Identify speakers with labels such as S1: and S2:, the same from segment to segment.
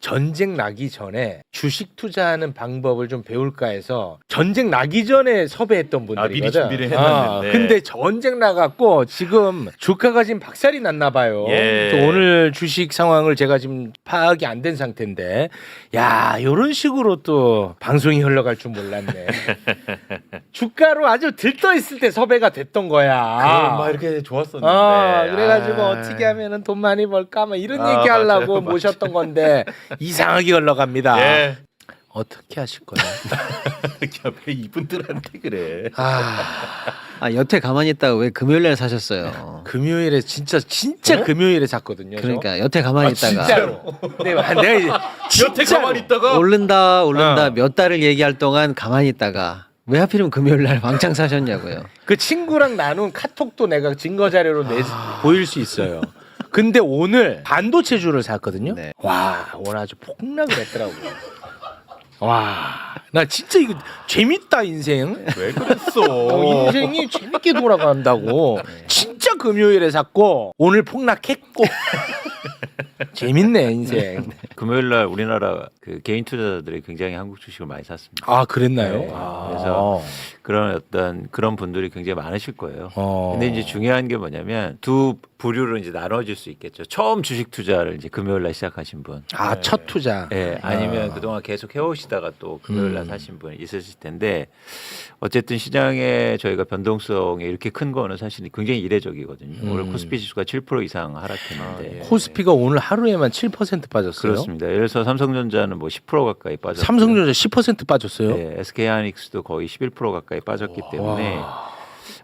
S1: 전쟁 나기 전에 주식 투자하는 방법을 좀 배울까 해서 전쟁 나기 전에 섭외했던 분들이거든.
S2: 미리 준비를 해놨는데.
S1: 근데 전쟁 나갖고 지금 주가가 지금 박살이 났나 봐요.
S2: 예.
S1: 또 오늘 주식 상황을 제가 지금 파악이 안 된 상태인데, 야, 이런 식으로 또 방송이 흘러갈 줄 몰랐네. 주가로 아주 들떠 있을 때 섭외가 됐던 거야.
S2: 막 이렇게 좋았었는데.
S1: 그래가지고 어떻게 하면은 돈 많이 벌까 막 이런 얘기 하려고
S2: 맞아요.
S1: 모셨던 건데 이상하게 흘러갑니다.
S2: 예.
S1: 어떻게 하실 거예요?
S2: 왜 이분들한테 그래?
S3: 여태 가만히 있다가 왜 금요일날 사셨어요?
S1: 금요일에 진짜 금요일에 샀거든요. 저.
S3: 그러니까 여태 가만히 있다가
S1: 진짜로. 내가
S2: 여태 가만히 있다가
S3: 오른다 몇 달을 얘기할 동안 가만히 있다가 왜 하필이면 금요일날 왕창 사셨냐고요?
S1: 그 친구랑 나눈 카톡도 내가 증거 자료로 보일 수 있어요. 근데 오늘 반도체주를 샀거든요.
S3: 네.
S1: 와, 오늘 아주 폭락을 했더라고요. 와, 나 진짜 이거 재밌다 인생.
S2: 왜 그랬어?
S1: 인생이 재밌게 돌아간다고. 진짜 금요일에 샀고 오늘 폭락했고. 재밌네 인생.
S4: 금요일 날 우리나라 그 개인 투자자들이 굉장히 한국 주식을 많이 샀습니다.
S1: 아, 그랬나요?
S4: 네. 그래서 그런 어떤 그런 분들이 굉장히 많으실 거예요. 근데 이제 중요한 게 뭐냐면 두 부류로 이제 나눠질 수 있겠죠. 처음 주식 투자를 이제 금요일 날 시작하신 분.
S1: 아, 첫 투자.
S4: 예, 아니면 그동안 계속 해오시다가 또 금요일 날 사신 분 있으실 텐데 어쨌든 시장에 저희가 변동성이 이렇게 큰 거는 사실 굉장히 이례적이거든요. 오늘 코스피 지수가 7% 이상 하락했는데
S1: 코스피가 오늘 하루에만 7% 빠졌어요.
S4: 그렇습니다. 예를 들어서 삼성전자는 뭐 10% 가까이 빠졌고
S1: 삼성전자 10% 빠졌어요.
S4: 네, SK하이닉스도 거의 11% 가까이 빠졌기 때문에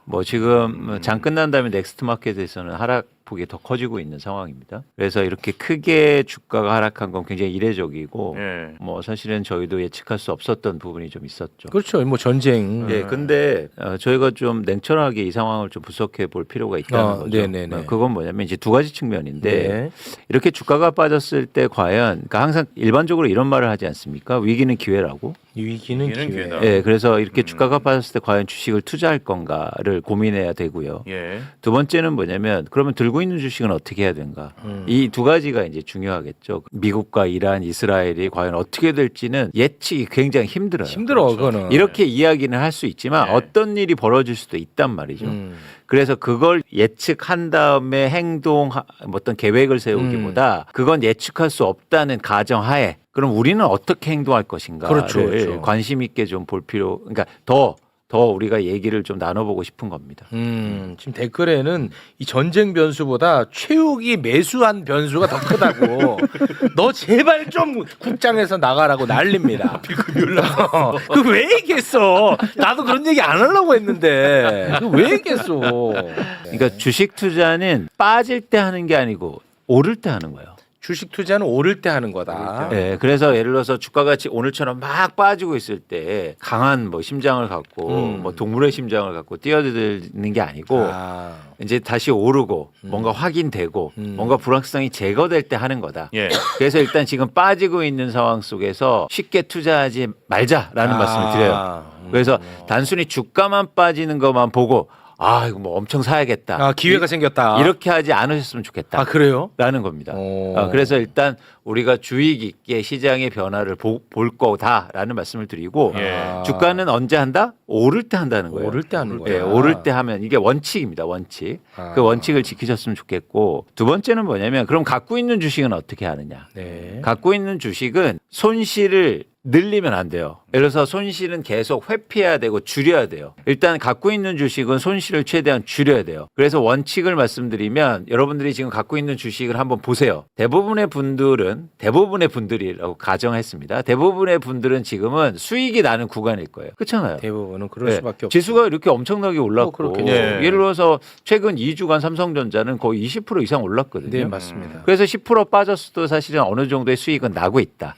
S4: 뭐 지금 장 끝난 다음에 넥스트마켓에서는 하락폭이 더 커지고 있는 상황입니다. 그래서 이렇게 크게 주가가 하락한 건 굉장히 이례적이고
S2: 예.
S4: 뭐 사실은 저희도 예측할 수 없었던 부분이 좀 있었죠.
S1: 그렇죠. 뭐 전쟁.
S4: 예, 근데 저희가 좀 냉철하게 이 상황을 좀 분석해 볼 필요가 있다는 거죠.
S1: 네네네.
S4: 그건 뭐냐면 이제 두 가지 측면인데
S1: 네.
S4: 이렇게 주가가 빠졌을 때 과연 그러니까 항상 일반적으로 이런 말을 하지 않습니까? 위기는 기회라고.
S1: 위기는
S2: 위기는
S1: 기회.
S2: 기회다.
S4: 예, 그래서 이렇게 주가가 빠졌을 때 과연 주식을 투자할 건가를 고민해야 되고요.
S2: 예.
S4: 두 번째는 뭐냐면 그러면 들고 있는 주식은 어떻게 해야 되는가? 이 두 가지가 이제 중요하겠죠. 미국과 이란, 이스라엘이 과연 어떻게 될지는 예측이 굉장히 힘들어요.
S1: 힘들어 그거는.
S4: 이렇게 이야기는 할 수 있지만
S2: 네.
S4: 어떤 일이 벌어질 수도 있단 말이죠. 그래서 그걸 예측한 다음에 행동 어떤 계획을 세우기보다 그건 예측할 수 없다는 가정하에 그럼 우리는 어떻게 행동할 것인가를
S1: 그렇죠, 그렇죠.
S4: 관심 있게 좀 볼 필요. 그러니까 더 우리가 얘기를 좀 나눠보고 싶은 겁니다.
S1: 지금 댓글에는 이 전쟁 변수보다 최욱이 매수한 변수가 더 크다고. 너 제발 좀 국장에서 나가라고 난립니다. 그왜 얘기했어? 나도 그런 얘기 안 하려고 했는데 왜 얘기했어?
S4: 그러니까 주식 투자는 빠질 때 하는 게 아니고 오를 때 하는 거예요.
S1: 주식 투자는 오를 때 하는 거다.
S4: 네, 그래서 예를 들어서 주가가 오늘처럼 막 빠지고 있을 때 강한 뭐 심장을 갖고 뭐 동물의 심장을 갖고 뛰어드는 게 아니고 이제 다시 오르고 뭔가 확인되고 뭔가 불확실성이 제거될 때 하는 거다.
S2: 예.
S4: 그래서 일단 지금 빠지고 있는 상황 속에서 쉽게 투자하지 말자라는 말씀을 드려요. 그래서 단순히 주가만 빠지는 것만 보고 아 이거 뭐 엄청 사야겠다.
S1: 기회가 생겼다.
S4: 이렇게 하지 않으셨으면 좋겠다.
S1: 그래요?
S4: 라는 겁니다.
S1: 오.
S4: 그래서 일단 우리가 주의 깊게 시장의 변화를 볼 거다라는 말씀을 드리고
S2: 예.
S4: 주가는 언제 한다? 오를 때 한다는 거예요.
S1: 오를 때 하는 거야.
S4: 예, 오를 때 하면 이게 원칙입니다. 원칙. 그 원칙을 지키셨으면 좋겠고 두 번째는 뭐냐면 그럼 갖고 있는 주식은 어떻게 하느냐?
S1: 네.
S4: 갖고 있는 주식은 손실을 늘리면 안 돼요. 예를 들어서 손실은 계속 회피해야 되고 줄여야 돼요. 일단 갖고 있는 주식은 손실을 최대한 줄여야 돼요. 그래서 원칙을 말씀드리면 여러분들이 지금 갖고 있는 주식을 한번 보세요. 대부분의 분들이라고 가정했습니다. 대부분의 분들은 지금은 수익이 나는 구간일 거예요. 그렇잖아요.
S1: 대부분은 그럴
S4: 네.
S1: 수밖에 없죠.
S4: 지수가 이렇게 엄청나게 올랐고
S1: 그렇겠죠.
S2: 예.
S4: 예를 들어서 최근 2주간 삼성전자는 거의 20% 이상 올랐거든요.
S1: 네, 맞습니다.
S4: 그래서 10% 빠졌어도 사실은 어느 정도의 수익은 나고 있다.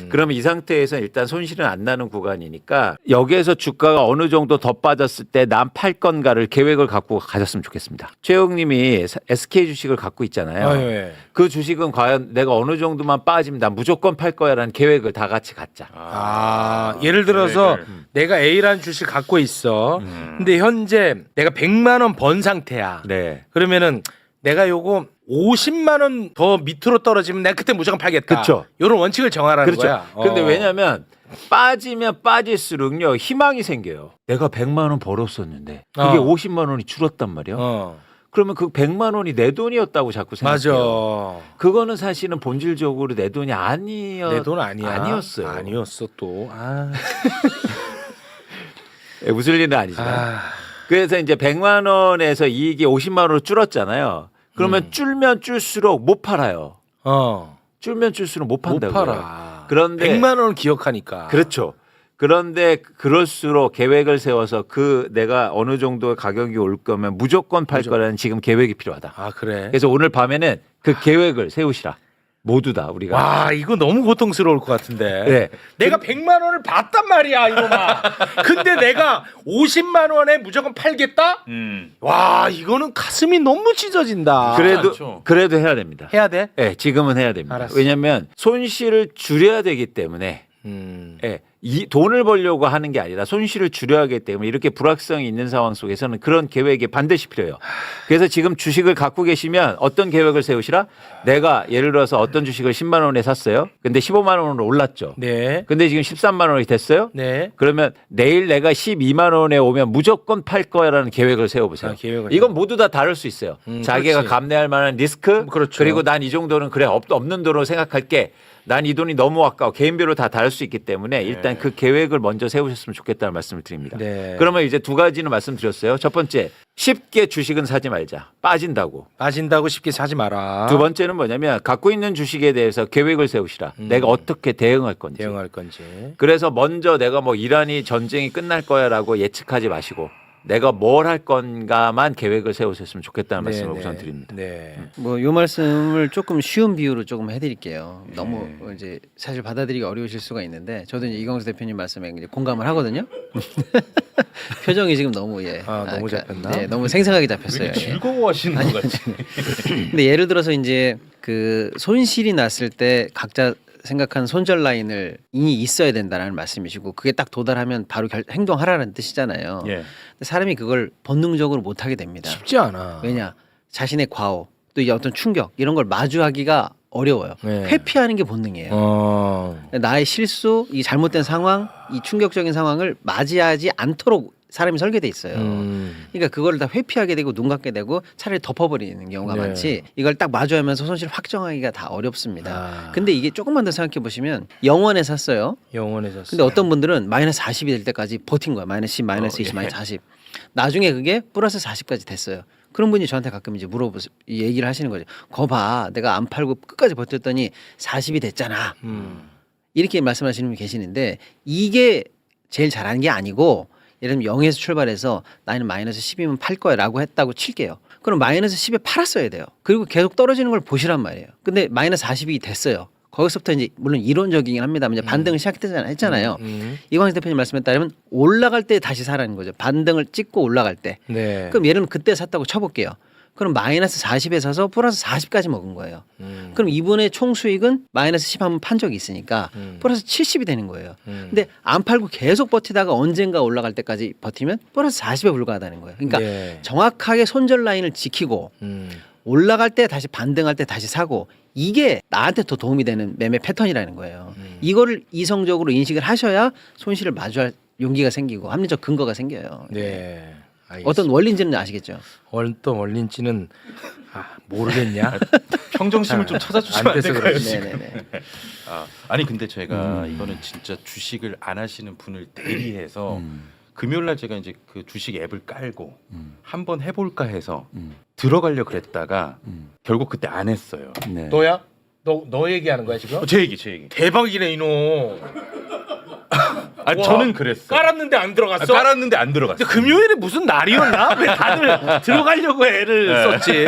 S4: 그러면 이 상태에서 일단 손실은 안 나는 구간이니까 여기에서 주가가 어느 정도 더 빠졌을 때 난 팔 건가를 계획을 갖고 가셨으면 좋겠습니다. 최영님이 SK 주식을 갖고 있잖아요.
S1: 예.
S4: 그 주식은 과연 내가 어느 정도만 빠지면 난 무조건 팔 거야라는 계획을 다 같이 갖자.
S1: 예를 들어서
S2: 계획을.
S1: 내가 A라는 주식 갖고 있어. 근데 현재 내가 100만 원 번 상태야.
S4: 네.
S1: 그러면은 내가 요거 50만 원 더 밑으로 떨어지면 내가 그때 무조건 팔겠다.
S4: 그쵸.
S1: 이런 원칙을 정하라는
S4: 그렇죠.
S1: 거야.
S4: 근데
S1: 어.
S4: 왜냐면 빠지면 빠질수록요 희망이 생겨요. 내가 100만 원 벌었었는데 그게 50만 원이 줄었단 말이야. 그러면 그 100만 원이 내 돈이었다고 자꾸 생각해요.
S1: 맞아.
S4: 그거는 사실은 본질적으로 내 돈이
S1: 내 돈 아니야.
S4: 아니었어요.
S1: 아니었어 또. 아.
S4: 웃을 일은 아니지만. 그래서 이제 100만 원에서 이익이 50만 원으로 줄었잖아요. 그러면 줄면 줄수록 못 팔아요. 줄면 줄수록 못
S1: 못
S4: 판다고요.
S1: 팔아.
S4: 그런데
S1: 100만 원을 기억하니까.
S4: 그렇죠. 그런데 그럴수록 계획을 세워서 그 내가 어느 정도 가격이 올 거면 무조건 팔 거라는 지금 계획이 필요하다.
S1: 아 그래.
S4: 그래서 오늘 밤에는 그 계획을 세우시라. 모두 다 우리가.
S1: 와 이거 너무 고통스러울 것 같은데.
S4: 네.
S1: 내가 100만 원을 받단 말이야 이놈아. 근데 내가 50만 원에 무조건 팔겠다? 와 이거는 가슴이 너무 찢어진다.
S4: 그래도 해야 됩니다.
S1: 해야 돼?
S4: 네, 지금은 해야 됩니다.
S1: 알았어.
S4: 왜냐하면 손실을 줄여야 되기 때문에 예, 이 돈을 벌려고 하는 게 아니라 손실을 줄여야 하기 때문에 이렇게 불확성이 있는 상황 속에서는 그런 계획이 반드시 필요해요. 그래서 지금 주식을 갖고 계시면 어떤 계획을 세우시라? 내가 예를 들어서 어떤 주식을 10만 원에 샀어요. 근데 15만 원으로 올랐죠.
S1: 네.
S4: 근데 지금 13만 원이 됐어요.
S1: 네.
S4: 그러면 내일 내가 12만 원에 오면 무조건 팔 거야라는 계획을 세워보세요.
S1: 아, 계획을
S4: 이건 모두 다 다를 수 있어요. 자기가
S1: 그렇지.
S4: 감내할 만한 리스크,
S1: 그렇죠.
S4: 그리고 난 이 정도는 그래 없는 돈으로 생각할게. 난 이 돈이 너무 아까워. 개인별로 다 다를 수 있기 때문에 일단 그 계획을 먼저 세우셨으면 좋겠다는 말씀을 드립니다.
S1: 네.
S4: 그러면 이제 두 가지는 말씀드렸어요. 첫 번째, 쉽게 주식은 사지 말자. 빠진다고.
S1: 빠진다고 쉽게 사지 마라.
S4: 두 번째는 뭐냐면 갖고 있는 주식에 대해서 계획을 세우시라. 내가 어떻게 대응할 건지.
S1: 대응할 건지.
S4: 그래서 먼저 내가 뭐 이란이 전쟁이 끝날 거야라고 예측하지 마시고 내가 뭘 할 건가만 계획을 세우셨으면 좋겠다는 말씀을
S1: 네,
S4: 우선
S1: 네.
S4: 드립니다.
S1: 네.
S3: 뭐 요 말씀을 조금 쉬운 비유로 조금 해드릴게요. 너무 이제 사실 받아들이기 어려우실 수가 있는데 저도 이제 이광수 대표님 말씀에 이제 공감을 하거든요. 표정이 지금 너무
S1: 너무 잡혔나?
S3: 네, 너무 생생하게 잡혔어요. 예.
S2: 즐거워하시는 것 같지.
S3: 근데 예를 들어서 이제 그 손실이 났을 때 각자 생각한 손절 라인을 이미 있어야 된다는 말씀이시고 그게 딱 도달하면 바로 행동하라는 뜻이잖아요.
S2: 예.
S3: 근데 사람이 그걸 본능적으로 못 하게 됩니다.
S1: 쉽지 않아.
S3: 왜냐 자신의 과오 또 이제 어떤 충격 이런 걸 마주하기가 어려워요.
S1: 네.
S3: 회피하는 게 본능이에요. 나의 실수, 이 잘못된 상황, 이 충격적인 상황을 맞이하지 않도록 사람이 설계돼 있어요. 그러니까 그거를 다 회피하게 되고 눈 감게 되고 차라리 덮어버리는 경우가
S1: 네.
S3: 많지. 이걸 딱 마주하면서 손실 확정하기가 다 어렵습니다.
S1: 아.
S3: 근데 이게 조금만 더 생각해 보시면 영원에 샀어요.
S1: 영원해졌어.
S3: 근데 어떤 분들은 마이너스 40이 될 때까지 버틴 거야. 마이너스 10, 마이너스 20, 마이너스 40. 나중에 그게 플러스 40까지 됐어요. 그런 분이 저한테 가끔 이제 물어보세요. 이 얘기를 하시는 거죠. 거 봐. 내가 안 팔고 끝까지 버텼더니 40이 됐잖아. 이렇게 말씀하시는 분이 계시는데 이게 제일 잘하는 게 아니고 예를 들면 0에서 출발해서 나는 마이너스 10이면 팔 거야 라고 했다고 칠게요. 그럼 마이너스 10에 팔았어야 돼요. 그리고 계속 떨어지는 걸 보시란 말이에요. 근데 마이너스 40이 됐어요. 거기서부터 이제 물론 이론적이긴 합니다만 이제 반등을 시작했잖아요. 이광수 대표님 말씀에 따르면 올라갈 때 다시 사라는 거죠. 반등을 찍고 올라갈 때.
S1: 네.
S3: 그럼 예를 들면 그때 샀다고 쳐볼게요. 그럼 마이너스 40에 사서 플러스 40까지 먹은 거예요. 그럼 이번에 총 수익은 마이너스 10 한번 판 적이 있으니까 플러스 70이 되는 거예요. 근데 안 팔고 계속 버티다가 언젠가 올라갈 때까지 버티면 플러스 40에 불과하다는 거예요. 그러니까
S1: 네.
S3: 정확하게 손절 라인을 지키고 올라갈 때 다시 반등할 때 다시 사고 이게 나한테 더 도움이 되는 매매 패턴이라는 거예요. 이거를 이성적으로 인식을 하셔야 손실을 마주할 용기가 생기고 합리적 근거가 생겨요.
S1: 네. 알겠습니다.
S3: 어떤 원리인지는 아시겠죠?
S1: 어떤 원리인지는 모르겠냐?
S2: 평정심을 좀 찾아주시면
S1: 안
S2: 안
S1: 돼서
S2: 될까요?
S1: 그렇지.
S3: 네네네.
S2: 아니 근데 제가 이거는 진짜 주식을 안 하시는 분을 대리해서 금요일 날 제가 이제 그 주식 앱을 깔고 한번 해볼까 해서 들어가려 그랬다가 결국 그때 안 했어요.
S4: 네.
S1: 너야? 너 얘기하는 거야 지금?
S2: 제 얘기.
S1: 대박이네 이놈.
S2: 아니
S1: 와,
S2: 저는 그랬어.
S1: 깔았는데 안 들어갔어?
S2: 깔았는데 안 들어갔어.
S1: 근데 금요일에 무슨 날이었나? 왜 다들 들어가려고 애를
S2: 네.
S1: 썼지?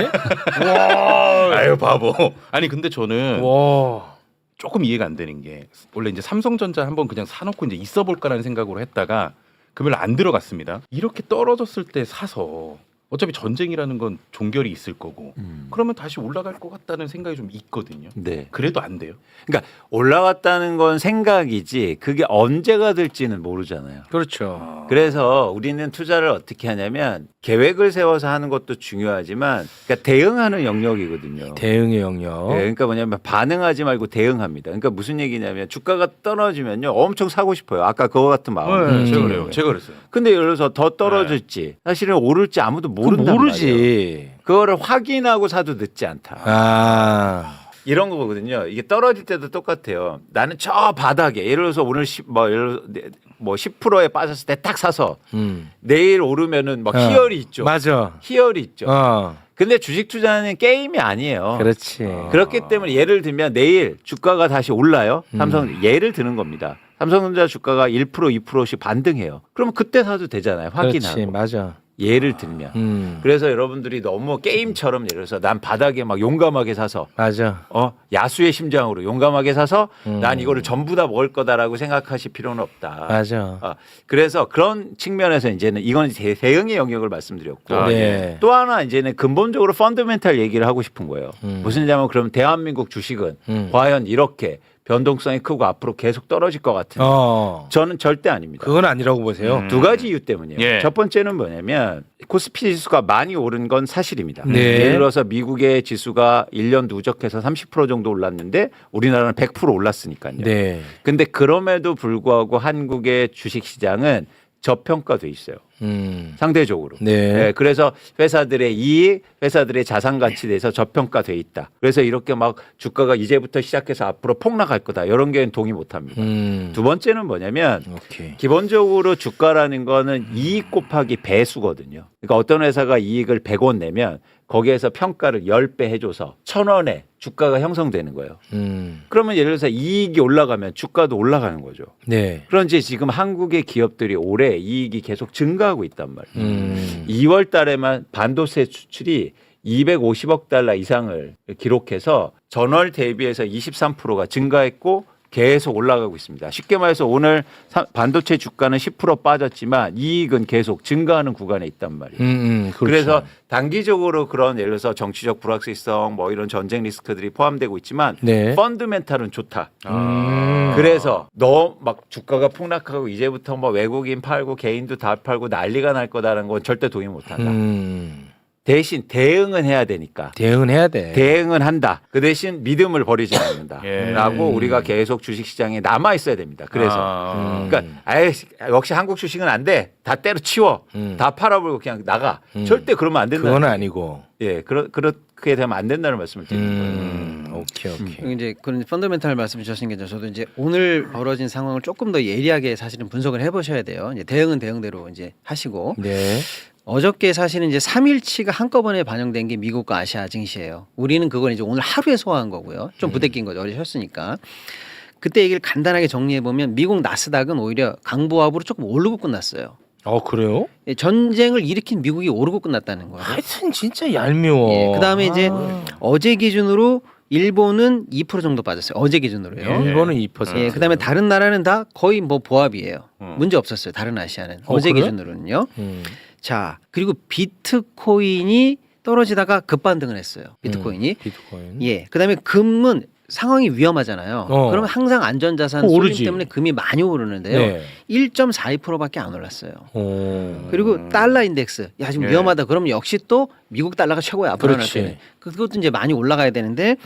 S1: 와.
S2: 아유 바보. 아니 근데 저는
S1: 와.
S2: 조금 이해가 안 되는 게 원래 이제 삼성전자 한번 그냥 사놓고 이제 있어볼까라는 생각으로 했다가 금요일 안 들어갔습니다. 이렇게 떨어졌을 때 사서 어차피 전쟁이라는 건 종결이 있을 거고 그러면 다시 올라갈 것 같다는 생각이 좀 있거든요.
S4: 네.
S2: 그래도 안 돼요.
S4: 그러니까 올라갔다는 건 생각이지 그게 언제가 될지는 모르잖아요.
S1: 그렇죠.
S4: 그래서 우리는 투자를 어떻게 하냐면 계획을 세워서 하는 것도 중요하지만 그러니까 대응하는 영역이거든요.
S1: 대응의 영역.
S4: 네, 그러니까 뭐냐면 반응하지 말고 대응합니다. 그러니까 무슨 얘기냐면 주가가 떨어지면요 엄청 사고 싶어요. 아까 그거 같은 마음.
S2: 제가 그래요. 제가 그랬어요.
S4: 근데 예를 들어서 더 떨어질지 사실은 오를지 아무도 모른단 말이에요.
S1: 모르지.
S4: 그거를 확인하고 사도 늦지 않다.
S1: 아.
S4: 이런 거거든요. 이게 떨어질 때도 똑같아요. 나는 저 바닥에 예를 들어서 오늘 10%에 빠졌을 때 딱 사서 내일 오르면은 막 희열이 있죠.
S1: 맞아.
S4: 희열이 있죠.
S1: 어.
S4: 근데 주식 투자는 게임이 아니에요.
S1: 그렇지.
S4: 그렇기 때문에 예를 들면 내일 주가가 다시 올라요. 삼성 예를 드는 겁니다. 삼성전자 주가가 1% 2%씩 반등해요. 그러면 그때 사도 되잖아요. 확인하고.
S1: 그렇지. 맞아.
S4: 예를 들면. 그래서 여러분들이 너무 게임처럼 예를 들어서 난 바닥에 막 용감하게 사서
S1: 맞아.
S4: 야수의 심장으로 용감하게 사서 난 이거를 전부 다 먹을 거다라고 생각하실 필요는 없다.
S1: 맞아.
S4: 그래서 그런 측면에서 이제는 이건 대응의 영역을 말씀드렸고
S1: 네.
S4: 또 하나 이제는 근본적으로 펀더멘탈 얘기를 하고 싶은 거예요. 무슨 얘기냐면 그럼 대한민국 주식은 과연 이렇게 변동성이 크고 앞으로 계속 떨어질 것 같은데 저는 절대 아닙니다.
S1: 그건 아니라고 보세요.
S4: 두 가지 이유 때문이에요.
S2: 예.
S4: 첫 번째는 뭐냐면 코스피 지수가 많이 오른 건 사실입니다.
S1: 네.
S4: 예를 들어서 미국의 지수가 1년 누적해서 30% 정도 올랐는데 우리나라는 100% 올랐으니까요.
S1: 네.
S4: 근데 그럼에도 불구하고 한국의 주식 시장은 저평가돼 있어요. 상대적으로.
S1: 네.
S4: 그래서 회사들의 이익, 회사들의 자산 가치에 대해서 저평가돼 있다. 그래서 이렇게 막 주가가 이제부터 시작해서 앞으로 폭락할 거다. 이런 게 동의 못 합니다. 두 번째는 뭐냐면
S1: 오케이.
S4: 기본적으로 주가라는 거는 이익 곱하기 배수거든요. 그러니까 어떤 회사가 이익을 100원 내면 거기에서 평가를 10배 해줘서 1,000원에 주가가 형성되는 거예요. 그러면 예를 들어서 이익이 올라가면 주가도 올라가는 거죠.
S1: 네.
S4: 그런지 지금 한국의 기업들이 올해 이익이 계속 증가하고 있단 말이에요. 2월 달에만 반도체 수출이 250억 달러 이상을 기록해서 전월 대비해서 23%가 증가했고 계속 올라가고 있습니다. 쉽게 말해서 오늘 반도체 주가는 10% 빠졌지만 이익은 계속 증가하는 구간에 있단 말이에요.
S1: 그렇죠.
S4: 그래서 단기적으로 그런 예를 들어서 정치적 불확실성 뭐 이런 전쟁 리스크들이 포함되고 있지만
S1: 네.
S4: 펀드멘탈은 좋다. 그래서 너 막 주가가 폭락하고 이제부터 뭐 외국인 팔고 개인도 다 팔고 난리가 날 거다라는 건 절대 동의 못한다. 대신 대응은 해야 되니까.
S1: 대응은 해야 돼.
S4: 대응은 한다. 그 대신 믿음을 버리지 않는다.
S2: 예.
S4: 라고 우리가 계속 주식시장에 남아 있어야 됩니다. 그래서. 그러니까 역시 한국 주식은 안 돼. 다 때려치워. 다 팔아버리고 그냥 나가. 절대 그러면 안 된다.
S1: 그건 아니고.
S4: 예, 그렇게 되면 안 된다는 말씀을 드리는 거예요.
S1: 오케이.
S3: 이제 그런 펀더멘탈 말씀 주신 게 저도 이제 오늘 벌어진 상황을 조금 더 예리하게 사실은 분석을 해보셔야 돼요. 이제 대응은 대응대로 이제 하시고.
S1: 네.
S3: 어저께 사실은 이제 3일치가 한꺼번에 반영된 게 미국과 아시아 증시예요. 우리는 그걸 이제 오늘 하루에 소화한 거고요. 좀 부대낀 거죠. 어리셨으니까. 그때 얘기를 간단하게 정리해 보면 미국 나스닥은 오히려 강보합으로 조금 오르고 끝났어요.
S1: 그래요?
S3: 전쟁을 일으킨 미국이 오르고 끝났다는 거예요.
S1: 하여튼 진짜 얄미워.
S3: 예, 그다음에 이제 어제 기준으로 일본은 2% 정도 빠졌어요. 어제 기준으로요.
S1: 일본은 2%.
S3: 예, 그다음에 다른 나라는 다 거의 뭐 보합이에요. 문제 없었어요. 다른 아시아는 어제
S1: 그래?
S3: 기준으로는요. 자, 그리고 비트코인이 떨어지다가 급반등을 했어요. 비트코인이.
S1: 비트코인.
S3: 예. 그다음에 금은 상황이 위험하잖아요. 그러면 항상 안전자산
S1: 오르지.
S3: 쏠림 때문에 금이 많이 오르는데요.
S1: 네.
S3: 1.42%밖에 안 올랐어요. 그리고 달러 인덱스. 야, 지금 위험하다. 그러면 역시 또 미국 달러가 최고야.
S1: 그렇지.
S3: 그것도 이제 많이 올라가야 되는데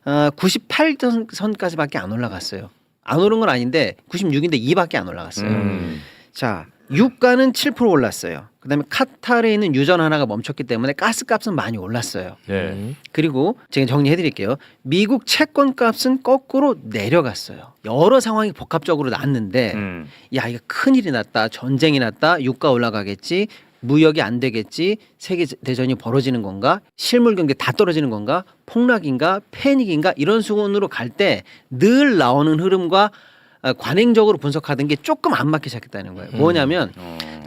S3: 98선까지밖에 안 올라갔어요. 안 오른 건 아닌데 96인데 2밖에 안 올라갔어요. 자, 유가는 7% 올랐어요. 그다음에 카타르에 있는 유전 하나가 멈췄기 때문에 가스값은 많이 올랐어요.
S2: 네.
S3: 그리고 제가 정리해드릴게요. 미국 채권값은 거꾸로 내려갔어요. 여러 상황이 복합적으로 났는데 야, 이거 큰일이 났다. 전쟁이 났다. 유가 올라가겠지. 무역이 안 되겠지. 세계 대전이 벌어지는 건가? 실물 경제 다 떨어지는 건가? 폭락인가? 패닉인가? 이런 수준으로 갈 때 늘 나오는 흐름과 관행적으로 분석하던 게 조금 안 맞기 시작했다는 거예요. 뭐냐면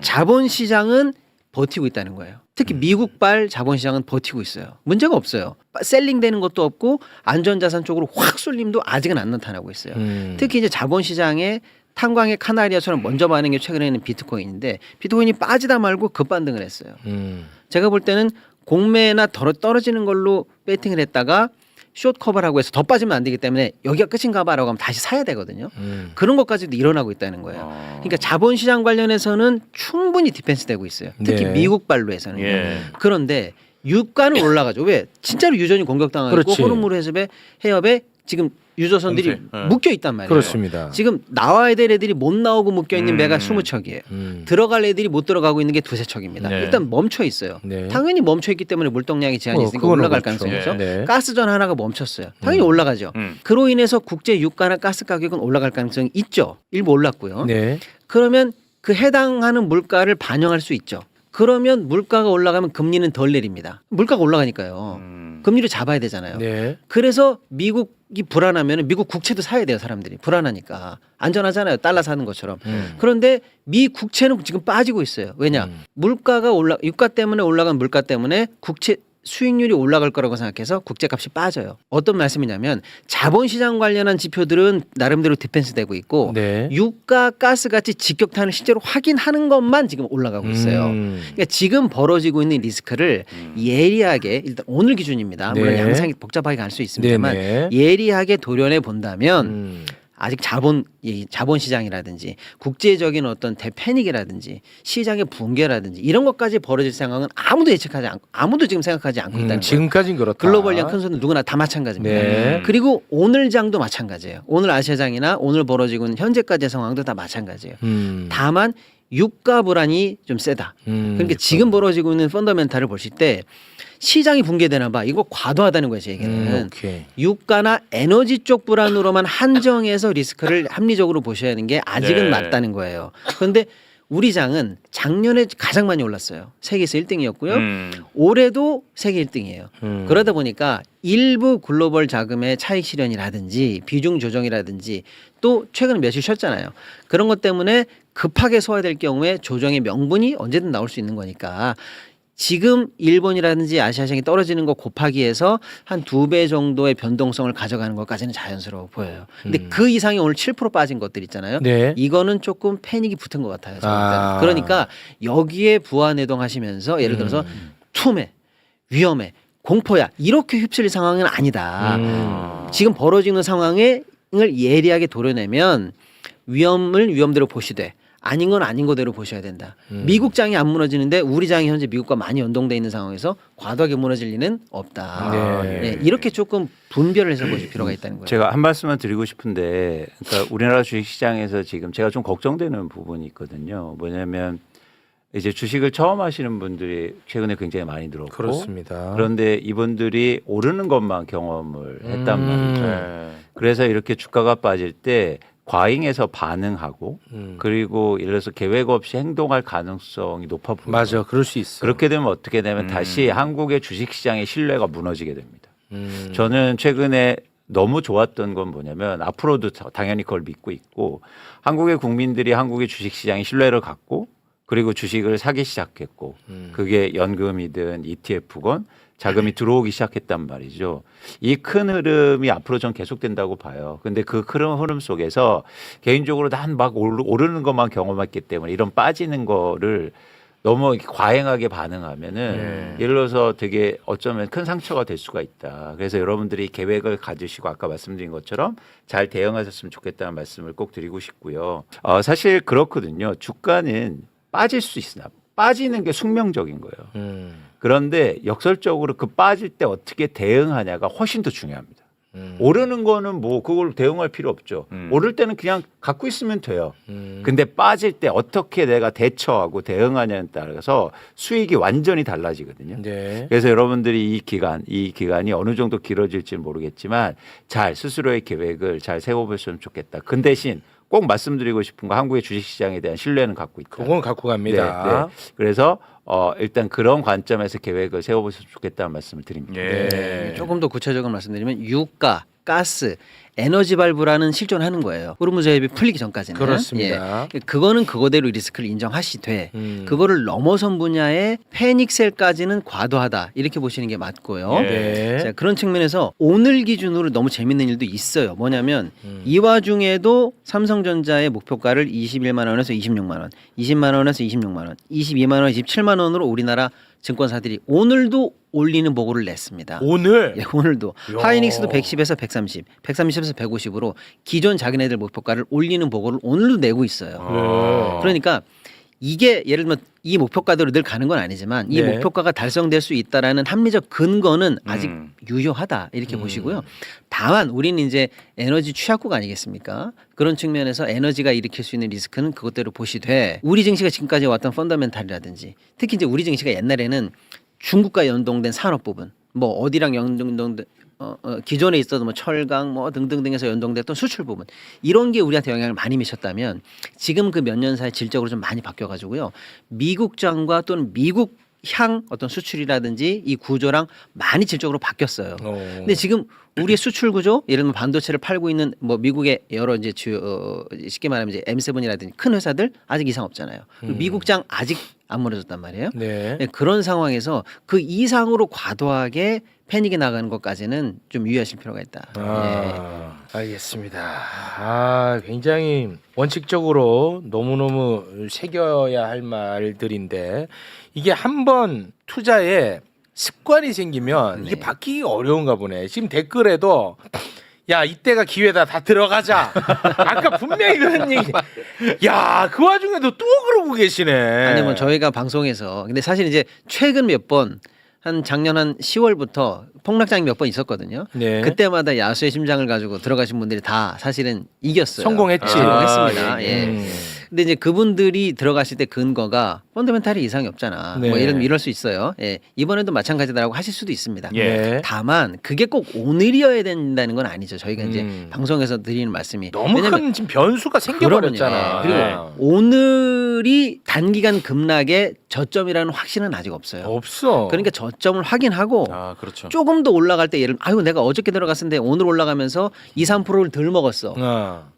S3: 자본시장은 버티고 있다는 거예요. 특히 미국발 자본시장은 버티고 있어요. 문제가 없어요. 셀링되는 것도 없고 안전자산 쪽으로 확 쏠림도 아직은 안 나타나고 있어요. 특히 이제 자본시장에 탄광의 카나리아처럼 먼저 반응한 게 최근에는 비트코인인데 비트코인이 빠지다 말고 급반등을 했어요. 제가 볼 때는 공매나 떨어지는 걸로 배팅을 했다가 숏 커버라고 해서 더 빠지면 안 되기 때문에 여기가 끝인가 봐라고 하면 다시 사야 되거든요. 그런 것까지도 일어나고 있다는 거예요. 그러니까 자본시장 관련해서는 충분히 디펜스 되고 있어요. 특히
S1: 네.
S3: 미국 발로에서는.
S4: 예.
S3: 그런데 유가는 올라가죠. 왜? 진짜로 유전이 공격당하고 있고
S1: 그렇지.
S3: 호르무르 해협에 지금 유조선들이
S2: 네.
S3: 묶여 있단 말이에요.
S1: 그렇습니다.
S3: 지금 나와야 될 애들이 못 나오고 묶여 있는 배가 20척이에요. 들어갈 애들이 못 들어가고 있는 게 2-3척입니다.
S2: 네.
S3: 일단 멈춰 있어요.
S1: 네.
S3: 당연히 멈춰 있기 때문에 물동량이 제한이 있으니까
S1: 그거는
S3: 올라갈
S1: 그렇죠.
S3: 가능성이 있죠.
S1: 네.
S3: 가스전 하나가 멈췄어요. 당연히 올라가죠. 그로 인해서 국제 유가나 가스 가격은 올라갈 가능성이 있죠. 일부 올랐고요.
S1: 네.
S3: 그러면 그 해당하는 물가를 반영할 수 있죠. 그러면 물가가 올라가면 금리는 덜 내립니다. 물가가 올라가니까요. 금리를 잡아야 되잖아요.
S1: 네.
S3: 그래서 미국이 불안하면 미국 국채도 사야 돼요. 사람들이 불안하니까 안전하잖아요. 달러 사는 것처럼. 그런데 미 국채는 지금 빠지고 있어요. 왜냐? 물가가 유가 때문에 올라간 물가 때문에 국채 수익률이 올라갈 거라고 생각해서 국제값이 빠져요. 어떤 말씀이냐면 자본시장 관련한 지표들은 나름대로 디펜스 되고 있고
S1: 네.
S3: 유가, 가스 같이 직격탄을 실제로 확인하는 것만 지금 올라가고 있어요. 그러니까 지금 벌어지고 있는 리스크를 예리하게 일단 오늘 기준입니다. 물론
S1: 네.
S3: 양상이 복잡하게 갈 수 있습니다만
S1: 네네.
S3: 예리하게 도려내 본다면 아직 자본시장이라든지 국제적인 어떤 대패닉이라든지 시장의 붕괴라든지 이런 것까지 벌어질 상황은 아무도 지금 생각하지 않고 있다는 거예요.
S1: 지금까지는 그렇다.
S3: 글로벌 큰 손은 누구나 다 마찬가지입니다.
S1: 네.
S3: 그리고 오늘 장도 마찬가지예요. 오늘 아시아장이나 오늘 벌어지고 있는 현재까지의 상황도 다 마찬가지예요. 다만 유가 불안이 좀 세다. 그러니까 지금 벌어지고 있는 펀더멘탈을 보실 때 시장이 붕괴되나 봐. 이거 과도하다는 거예요, 제 얘기는.
S1: 오케이.
S3: 유가나 에너지 쪽 불안으로만 한정해서 리스크를 합리적으로 보셔야 하는 게 아직은
S2: 네.
S3: 맞다는 거예요. 그런데 우리 장은 작년에 가장 많이 올랐어요. 세계에서 1등이었고요. 올해도 세계 1등이에요. 그러다 보니까 일부 글로벌 자금의 차익 실현이라든지 비중 조정이라든지 또 최근에 며칠 쉬었잖아요. 그런 것 때문에 급하게 소화될 경우에 조정의 명분이 언제든 나올 수 있는 거니까 지금 일본이라든지 아시아시장이 떨어지는 거 곱하기 해서 한 2배 정도의 변동성을 가져가는 것까지는 자연스러워 보여요. 근데 그 이상이 오늘 7% 빠진 것들 있잖아요.
S1: 네.
S3: 이거는 조금 패닉이 붙은 것 같아요. 저는.
S1: 아.
S3: 그러니까 여기에 부안해동하시면서 예를 들어서 투매, 위험해, 공포야 이렇게 휩쓸릴 상황은 아니다. 지금 벌어지는 상황을 예리하게 도려내면 위험을 위험대로 보시되 아닌 건 아닌 거대로 보셔야 된다. 미국 장이 안 무너지는데 우리 장이 현재 미국과 많이 연동돼 있는 상황에서 과도하게 무너질 리는 없다.
S1: 네.
S3: 네, 이렇게 조금 분별을 해서 보실 필요가 있다는 거예요.
S4: 제가 한 말씀만 드리고 싶은데, 그러니까 우리나라 주식시장에서 지금 제가 좀 걱정되는 부분이 있거든요. 뭐냐면 이제 주식을 처음 하시는 분들이 최근에 굉장히 많이 늘었고,
S1: 그렇습니다.
S4: 그런데 이분들이 오르는 것만 경험을 했단 말이죠.
S2: 네.
S4: 그래서 이렇게 주가가 빠질 때 과잉해서 반응하고 그리고 예를 들어서 계획 없이 행동할 가능성이 높아 보여요.
S1: 맞아, 그럴 수 있어.
S4: 그렇게 되면 어떻게 되면 다시 한국의 주식시장의 신뢰가 무너지게 됩니다. 저는 최근에 너무 좋았던 건 뭐냐면 앞으로도 당연히 그걸 믿고 있고 한국의 국민들이 한국의 주식시장에 신뢰를 갖고 그리고 주식을 사기 시작했고 그게 연금이든 ETF건 자금이 들어오기 시작했단 말이죠. 이 큰 흐름이 앞으로 전 계속된다고 봐요. 근데 그 큰 흐름 속에서 개인적으로 난 막 오르는 것만 경험했기 때문에 이런 빠지는 거를 너무 과잉하게 반응하면은 예를 들어서 되게 어쩌면 큰 상처가 될 수가 있다. 그래서 여러분들이 계획을 가지시고 아까 말씀드린 것처럼 잘 대응하셨으면 좋겠다는 말씀을 꼭 드리고 싶고요. 사실 그렇거든요. 주가는 빠질 수 있으나 빠지는 게 숙명적인 거예요. 그런데 역설적으로 그 빠질 때 어떻게 대응하냐가 훨씬 더 중요합니다. 오르는 거는 뭐 그걸 대응할 필요 없죠. 오를 때는 그냥 갖고 있으면 돼요. 근데 빠질 때 어떻게 내가 대처하고 대응하냐에 따라서 수익이 완전히 달라지거든요.
S1: 네.
S4: 그래서 여러분들이 이 기간이 어느 정도 길어질지 모르겠지만 잘 스스로의 계획을 잘 세워보셨으면 좋겠다. 그 대신 꼭 말씀드리고 싶은 거 한국의 주식시장에 대한 신뢰는 갖고 있다.
S1: 그건 갖고 갑니다.
S4: 네, 네. 그래서 일단 그런 관점에서 계획을 세워보셨으면 좋겠다는 말씀을 드립니다.
S2: 예.
S3: 조금 더 구체적으로 말씀드리면 유가, 가스, 에너지 발브라는 실존하는 거예요. 호르무즈 해협이 풀리기 전까지는.
S1: 그렇습니다.
S3: 예. 그거는 그거대로 리스크를 인정하시되 그거를 넘어선 분야의 패닉셀까지는 과도하다 이렇게 보시는 게 맞고요.
S1: 네.
S3: 자, 그런 측면에서 오늘 기준으로 너무 재밌는 일도 있어요. 뭐냐면 이 와중에도 삼성전자의 목표가를 21만 원에서 26만 원, 20만 원에서 26만 원, 22만 원, 27만 원으로 우리나라 증권사들이 오늘도 올리는 보고를 냈습니다.
S1: 오늘
S3: 예, 오늘도
S1: 야.
S3: 하이닉스도 110에서 130, 130에서 150으로 기존 자기네들 목표가를 올리는 보고를 오늘도 내고 있어요.
S1: 네.
S3: 그러니까 이게 예를 들면 이 목표가대로 늘 가는 건 아니지만 이
S1: 네.
S3: 목표가가 달성될 수 있다라는 합리적 근거는 아직 유효하다 이렇게 보시고요. 다만 우리는 이제 에너지 취약국 아니겠습니까? 그런 측면에서 에너지가 일으킬 수 있는 리스크는 그것대로 보시되 우리 증시가 지금까지 왔던 펀더멘탈이라든지 특히 이제 우리 증시가 옛날에는 중국과 연동된 산업 부분 뭐 어디랑 연동된 기존에 있어도 뭐 철강 뭐 등등등에서 연동됐던 수출 부분 이런 게 우리한테 영향을 많이 미쳤다면 지금 그 몇 년 사이 질적으로 좀 많이 바뀌어가지고요 미국장과 또는 미국 향 어떤 수출이라든지 이 구조랑 많이 질적으로 바뀌었어요. 근데 지금 우리의 수출 구조 예를 들면 반도체를 팔고 있는 뭐 미국의 여러 이제 주요 쉽게 말하면 이제 M7이라든지 큰 회사들 아직 이상 없잖아요. 그리고 미국장 아직 안 무너졌단 말이에요.
S1: 네.
S3: 네, 그런 상황에서 그 이상으로 과도하게 패닉이 나가는 것까지는 좀 유의하실 필요가 있다.
S1: 아, 알겠습니다. 아, 굉장히 원칙적으로 너무너무 새겨야 할 말들인데 이게 한번 투자에 습관이 생기면 이게 바뀌기가 어려운가 보네. 지금 댓글에도 야 이때가 기회다 다 들어가자. 아까 분명히 그런 얘기. 야 그 와중에도 또 그러고 계시네.
S3: 아니 뭐 저희가 방송에서 근데 사실 이제 최근 몇 번 한 작년 한 10월부터 폭락장이 몇 번 있었거든요.
S1: 네.
S3: 그때마다 야수의 심장을 가지고 들어가신 분들이 다 사실은 이겼어요.
S1: 성공했지.
S3: 성공했습니다. 예.
S1: 음.
S3: 근데 이제 그분들이 들어가실 때 근거가 펀더멘탈이 이상이 없잖아.
S1: 네.
S3: 뭐 이럴 수 있어요. 예. 이번에도 마찬가지다라고 하실 수도 있습니다.
S1: 예.
S3: 다만 그게 꼭 오늘이어야 된다는 건 아니죠. 저희가 이제 방송에서 드리는 말씀이
S1: 너무
S3: 왜냐면
S1: 큰 지금 변수가 생겨버렸잖아.
S3: 그럼요.
S1: 네.
S3: 그리고 오늘이 단기간 급락의 저점이라는 확신은 아직 없어요.
S1: 없어.
S3: 그러니까 저점을 확인하고
S2: 아 그렇죠.
S3: 조금 더 올라갈 때 예를 들면 아유 내가 어저께 들어갔었는데 오늘 올라가면서 2, 3%를 덜 먹었어.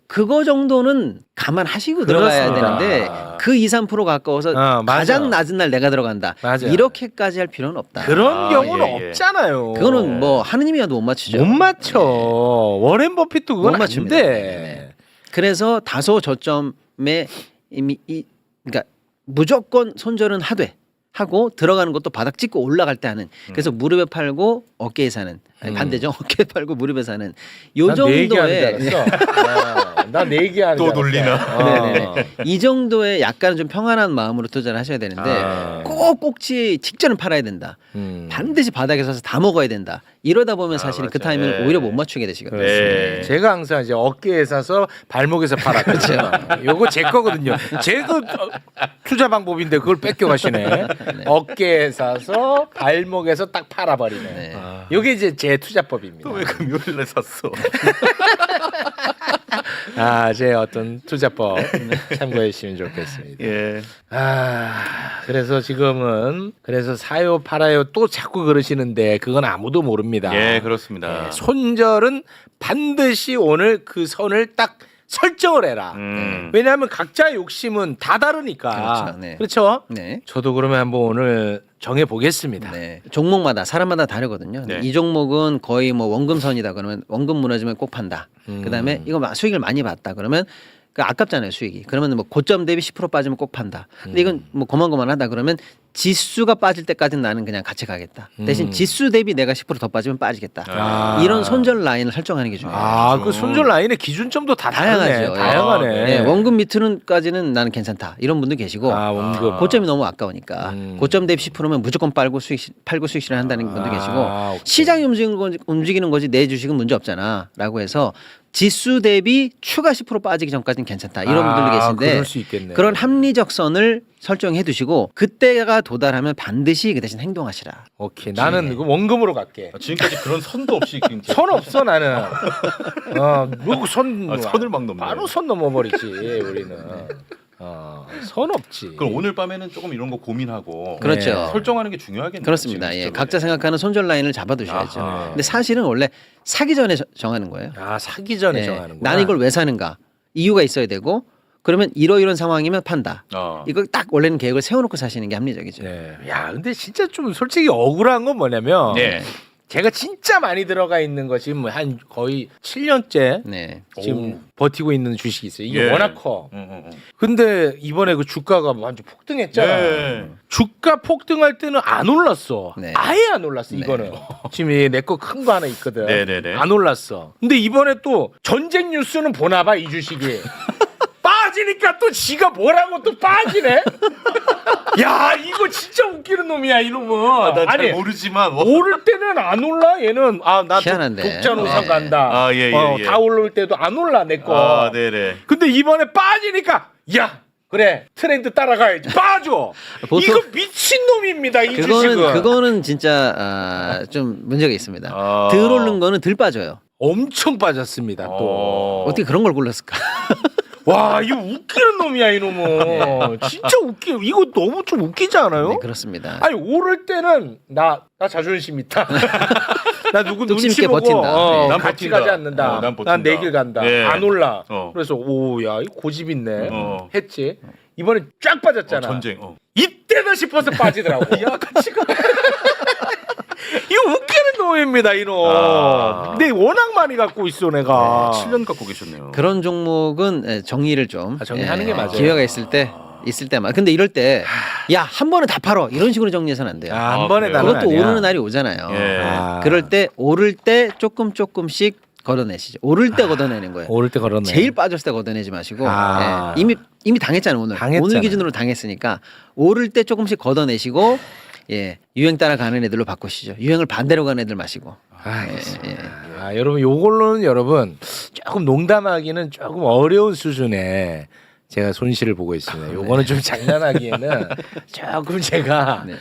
S3: 그거 정도는 감안하시고 들어가야
S1: 그렇습니다.
S3: 되는데 그 2, 3% 가까워서
S1: 맞아.
S3: 가장 낮은 날 내가 들어간다.
S1: 맞아.
S3: 이렇게까지 할 필요는 없다.
S1: 그런 경우는
S2: 예, 예.
S1: 없잖아요.
S3: 그거는 뭐 하느님이라도 못 맞추죠.
S1: 못 맞춰. 워렌 버핏도 그건
S3: 못
S1: 안
S3: 맞춥니다.
S1: 돼.
S3: 네네. 그래서 다소 저점에 이미 그러니까 무조건 손절은 하고 들어가는 것도 바닥 찍고 올라갈 때 하는 그래서 무릎에 팔고 어깨에 사는 아니, 반대죠. 어깨에 팔고 무릎에 사는 요 정도의
S1: 난내 얘기하는
S2: 또 놀리나?
S3: 네네네. 이 정도의 약간 좀 평안한 마음으로 투자를 하셔야 되는데 꼭 꼭지 직전에 팔아야 된다. 반드시 바닥에 서서 다 먹어야 된다. 이러다 보면 사실 그
S2: 맞아요.
S3: 타이밍을
S2: 네.
S3: 오히려 못 맞추게 되시거든요.
S2: 네.
S1: 제가 항상 이제 어깨에 사서 발목에서 팔았거든요. 요거 제 거거든요. 제 그 투자 방법인데 그걸 뺏겨가시네. 어깨에 사서 발목에서 딱 팔아버리네.
S3: 네.
S1: 요게 이제 제 투자법입니다.
S2: 왜 금요일에 샀어?
S1: 아, 제 어떤 투자법 참고해 주시면 좋겠습니다.
S2: 예.
S1: 아, 그래서 지금은 그래서 사요 팔아요 또 자꾸 그러시는데 그건 아무도 모릅니다.
S2: 예, 그렇습니다.
S1: 네, 손절은 반드시 오늘 그 선을 딱 설정을 해라. 왜냐하면 각자의 욕심은 다 다르니까.
S3: 그렇죠. 네.
S1: 그렇죠?
S3: 네.
S1: 저도 그러면 한번 오늘 정해 보겠습니다.
S3: 네. 종목마다 사람마다 다르거든요.
S2: 네.
S3: 이 종목은 거의 뭐 원금선이다 그러면 원금 무너지면 꼭 판다. 그다음에 이거 수익을 많이 봤다 그러면 그 아깝잖아요 수익이. 그러면 뭐 고점 대비 10% 빠지면 꼭 판다. 근데 이건 뭐 고만고만하다 그러면 지수가 빠질 때까지는 나는 그냥 같이 가겠다. 대신 지수 대비 내가 10% 더 빠지면 빠지겠다.
S1: 아.
S3: 이런 손절 라인을 설정하는 게 중요해요.
S1: 아, 그 손절 라인의 기준점도 다
S3: 다양하죠.
S1: 다르네. 다양하네.
S3: 네, 원금 밑으로까지는 나는 괜찮다. 이런 분도 계시고
S1: 아, 원금.
S3: 고점이 너무 아까우니까 고점 대비 10%면 무조건 팔고 수익 실현한다는 분도 계시고
S1: 오케이.
S3: 시장이 움직이는 거지 내 주식은 문제 없잖아라고 해서 지수 대비 추가 10% 빠지기 전까지는 괜찮다. 이런 분들도 계신데
S1: 그럴 수 있겠네.
S3: 그런 합리적 선을 설정해 두시고 그때가 도달하면 반드시 그 대신 행동하시라.
S1: 오케이. 나는 그 원금으로 갈게.
S2: 지금까지 그런 선도 없이 지금
S1: 선 없어 나는. 뭐 선.
S2: 선을 막 넘네.
S1: 바로 선 넘어버리지 우리는. 선 없지.
S2: 그럼 오늘 밤에는 조금 이런 거 고민하고
S3: 그렇죠.
S1: 네.
S2: 설정하는 게 중요하겠네요.
S3: 그렇습니다.
S2: 지금
S3: 예,
S2: 시점에.
S3: 각자 생각하는 손절 라인을 잡아두셔야죠.
S2: 아하.
S3: 근데 사실은 원래 사기 전에 정하는 거예요.
S1: 사기 전에
S3: 예,
S1: 정하는구나.
S3: 나는 이걸 왜 사는가 이유가 있어야 되고 그러면 이런 상황이면 판다. 이걸 딱 원래는 계획을 세워놓고 사시는 게 합리적이죠.
S1: 네. 야, 근데 진짜 좀 솔직히 억울한 건 뭐냐면
S2: 네.
S1: 제가 진짜 많이 들어가 있는 거 지금 한 거의 7년째
S3: 네.
S1: 지금 버티고 있는 주식이 있어요. 이게
S2: 예.
S1: 워낙 커. 근데 이번에 그 주가가 완전 폭등했잖아.
S2: 네.
S1: 주가 폭등할 때는 안 올랐어.
S3: 네.
S1: 아예 안 올랐어.
S3: 네.
S1: 이거는. 지금 내 거 큰 거 하나 있거든.
S2: 네네네.
S1: 안 올랐어. 근데 이번에 또 전쟁 뉴스는 보나 봐, 이 주식이. 빠지니까 또 지가 뭐라고 또 빠지네. 야, 이거 진짜 웃기는 놈이야, 이놈은.
S2: 난 잘
S1: 아니,
S2: 모르지만
S1: 오를 때는 안 올라. 얘는 나
S3: 희한한데.
S1: 독자노선
S3: 네.
S1: 간다.
S2: 아, 예, 예, 예.
S1: 다 올라올 때도 안 올라 내 거.
S2: 아, 네네.
S1: 근데 이번에 빠지니까 야, 그래, 트렌드 따라가야지. 빠져.
S3: 보통-
S1: 이거 미친 놈입니다, 이 주식은.
S3: 그거는 진짜 좀 문제가 있습니다.
S2: 아.
S3: 덜 오른 거는 덜 빠져요.
S1: 엄청 빠졌습니다. 또.
S3: 어떻게 그런 걸 골랐을까?
S1: 와, 이거 웃기는 놈이야, 이놈은. 진짜 웃겨. 이거 너무 좀 웃기지 않아요?
S3: 네, 그렇습니다.
S1: 아니, 오를 때는 나 자존심 있다. 나 누구
S3: 뚝심
S1: 눈치
S3: 있게
S1: 보고
S3: 버틴다. 네.
S2: 난
S1: 같이
S2: 버틴다.
S1: 가지 않는다.
S2: 난 버틴다.
S1: 난 내 길 간다.
S2: 예.
S1: 안 올라.
S2: 그래서
S1: 그래서 오야, 이거 고집 있네.
S2: 어.
S1: 했지. 이번에 쫙 빠졌잖아.
S2: 전쟁.
S1: 이때다 싶어서 빠지더라고. 야, 같이 가. 이거 웃기는 놈입니다, 이놈.
S2: 아.
S1: 근데 워낙 많이 갖고 있어, 내가.
S2: 7년 갖고 계셨네요.
S3: 그런 종목은 정리를 좀
S1: 정리하는 게 맞아요.
S3: 기회가 있을 때만. 근데 이럴 때 야, 한 번에 다 팔어. 이런 식으로 정리해서는 안 돼요.
S1: 한
S2: 아,
S1: 번에
S2: 그래요?
S1: 나는
S3: 그것도
S1: 아니야.
S3: 오르는 날이 오잖아요.
S2: 예.
S3: 그럴 때 오를 때 조금씩 걷어내시죠. 오를 때 걷어내는 거예요.
S1: 오를 때 걸었네.
S3: 제일 빠졌을 때 걷어내지 마시고
S1: 아.
S3: 예, 이미 당했잖아요.
S1: 당했잖아.
S3: 오늘 기준으로 당했으니까 오를 때 조금씩 걷어내시고 유행 따라가는 애들로 바꾸시죠. 유행을 반대로 가는 애들 마시고.
S1: 여러분 요걸로는 여러분 조금 농담하기는 조금 어려운 수준의 제가 손실을 보고 있습니다. 요거는 좀 장난하기에는 조금 제가
S3: 네.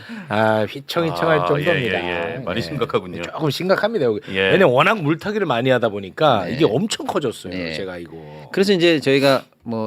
S1: 휘청휘청할 정도입니다.
S2: 예. 많이
S1: 예.
S2: 심각하군요.
S1: 조금 심각합니다. 여기.
S2: 예.
S1: 왜냐면 워낙 물타기를 많이 하다 보니까
S3: 네.
S1: 이게 엄청 커졌어요.
S3: 네.
S1: 제가 이거
S3: 그래서 이제 저희가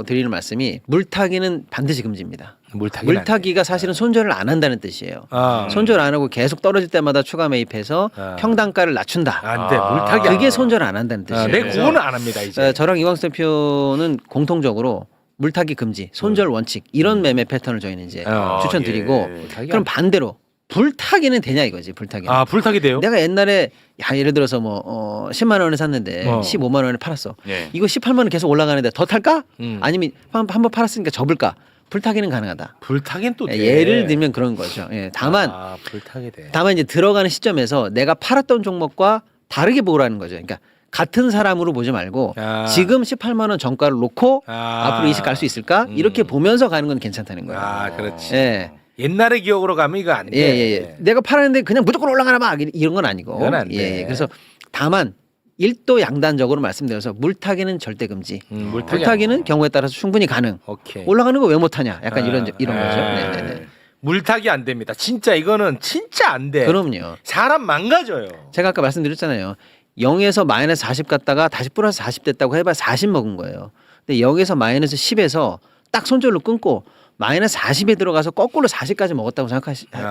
S3: 드리는 말씀이 물타기는 반드시 금지입니다. 물타기가 사실은 손절을 안 한다는 뜻이에요. 손절 안 하고 계속 떨어질 때마다 추가 매입해서 평단가를 낮춘다.
S1: 안돼
S2: 아.
S1: 물타기 안
S3: 그게
S1: 돼.
S3: 손절 안 한다는 뜻이에요.
S1: 내
S3: 그래서
S1: 구호는 안 합니다 이제.
S3: 저랑 이광수 대표는 공통적으로 물타기 금지, 손절 원칙 이런 매매 패턴을 저희는 이제 추천드리고
S2: 예.
S3: 그럼 반대로 불타기는 되냐 이거지. 불타기는.
S1: 불타기 돼요?
S3: 내가 옛날에 예를 들어서 10만 원에 샀는데 15만 원에 팔았어.
S2: 예.
S3: 이거 18만 원 계속 올라가는데 더 탈까?
S1: 음.
S3: 아니면 한번 팔았으니까 접을까? 불타기는 가능하다.
S1: 불타기는 또 돼.
S3: 예를 들면 그런 거죠. 다만
S1: 불타기 돼.
S3: 다만 이제 들어가는 시점에서 내가 팔았던 종목과 다르게 보라는 거죠. 그러니까 같은 사람으로 보지 말고 지금 18만 원 정가를 놓고 앞으로 20 갈 수 있을까? 이렇게 보면서 가는 건 괜찮다는 거예요.
S1: 그렇지.
S3: 예.
S1: 옛날의 기억으로 가면 이거 안 돼.
S3: 예. 내가 팔았는데 그냥 무조건 올라가나 막 이런 건 아니고.
S1: 이건 안 돼.
S3: 예. 그래서 다만 일도 양단적으로 말씀드려서 물타기는 절대 금지. 물타기는 경우에 따라서 충분히 가능.
S1: 오케이.
S3: 올라가는 거 왜 못하냐? 약간 이런 거죠. 네네네.
S1: 물타기 안 됩니다. 진짜 이거는 진짜 안 돼.
S3: 그럼요.
S1: 사람 망가져요.
S3: 제가 아까 말씀드렸잖아요. 0에서 마이너스 40 갔다가 다시 플러스 40 됐다고 해봐 40 먹은 거예요. 근데 0에서 마이너스 10에서 딱 손절로 끊고 마이너스 40에 들어가서 거꾸로 40까지 먹었다고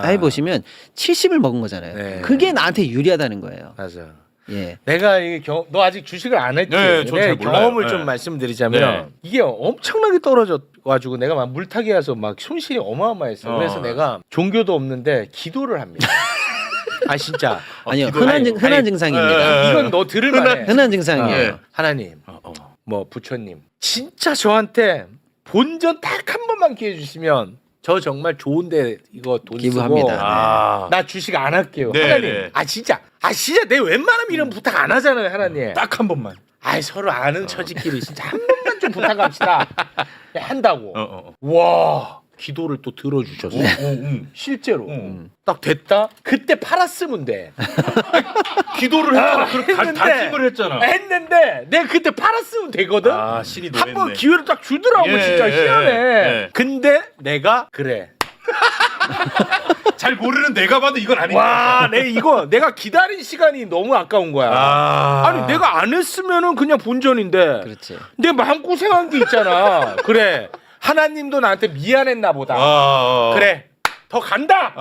S3: 해보시면 70을 먹은 거잖아요.
S1: 네.
S3: 그게 나한테 유리하다는 거예요.
S1: 맞아.
S3: 예.
S1: 내가 너 아직 주식을 안 했지?
S2: 네, 저는 잘
S1: 내
S2: 몰라요.
S1: 경험을
S2: 네.
S1: 좀 말씀드리자면
S2: 네.
S1: 이게 엄청나게 떨어져가지고 내가 막 물타기 해서 막 손실이 어마어마했어. 그래서 내가 종교도 없는데 기도를 합니다. 진짜.
S3: 아니요.
S2: 기도-
S3: 흔한 증상입니다.
S1: 이건 너 들을만해.
S3: 흔한 증상이에요.
S1: 하나님, 부처님, 진짜 저한테 본전 딱 한 번만 기회 주시면 저 정말 좋은데 이거 돈
S3: 기부합니다.
S1: 쓰고 나 주식 안 할게요.
S2: 네,
S1: 하나님,
S2: 네.
S1: 진짜 내 웬만하면 이런 부탁 안 하잖아요, 하나님.
S2: 딱 한 번만.
S1: 서로 아는 처지끼리 진짜 한 번만 좀 부탁합시다. 한다고.
S2: 어.
S1: 와, 기도를 또 들어주셨어. 실제로. 딱 됐다. 그때 팔았으면 돼.
S2: 기도를 했잖아.
S1: 했는데,
S2: 다짐을 했잖아.
S1: 했는데 내가 그때 팔았으면 되거든.
S2: 신이
S1: 한 번
S2: 노했네.
S1: 기회를 딱 주더라고.
S2: 예,
S1: 진짜
S2: 예,
S1: 희한해.
S2: 예.
S1: 근데 내가 그래.
S2: 잘 모르는 내가 봐도 이건 아닌
S1: 와, 내가 기다린 시간이 너무 아까운 거야. 아니 내가 안 했으면은 그냥 본전인데.
S3: 그렇지.
S1: 내 마음 고생한 게 있잖아. 그래. 하나님도 나한테 미안했나 보다.
S2: 아,
S1: 그래 더 간다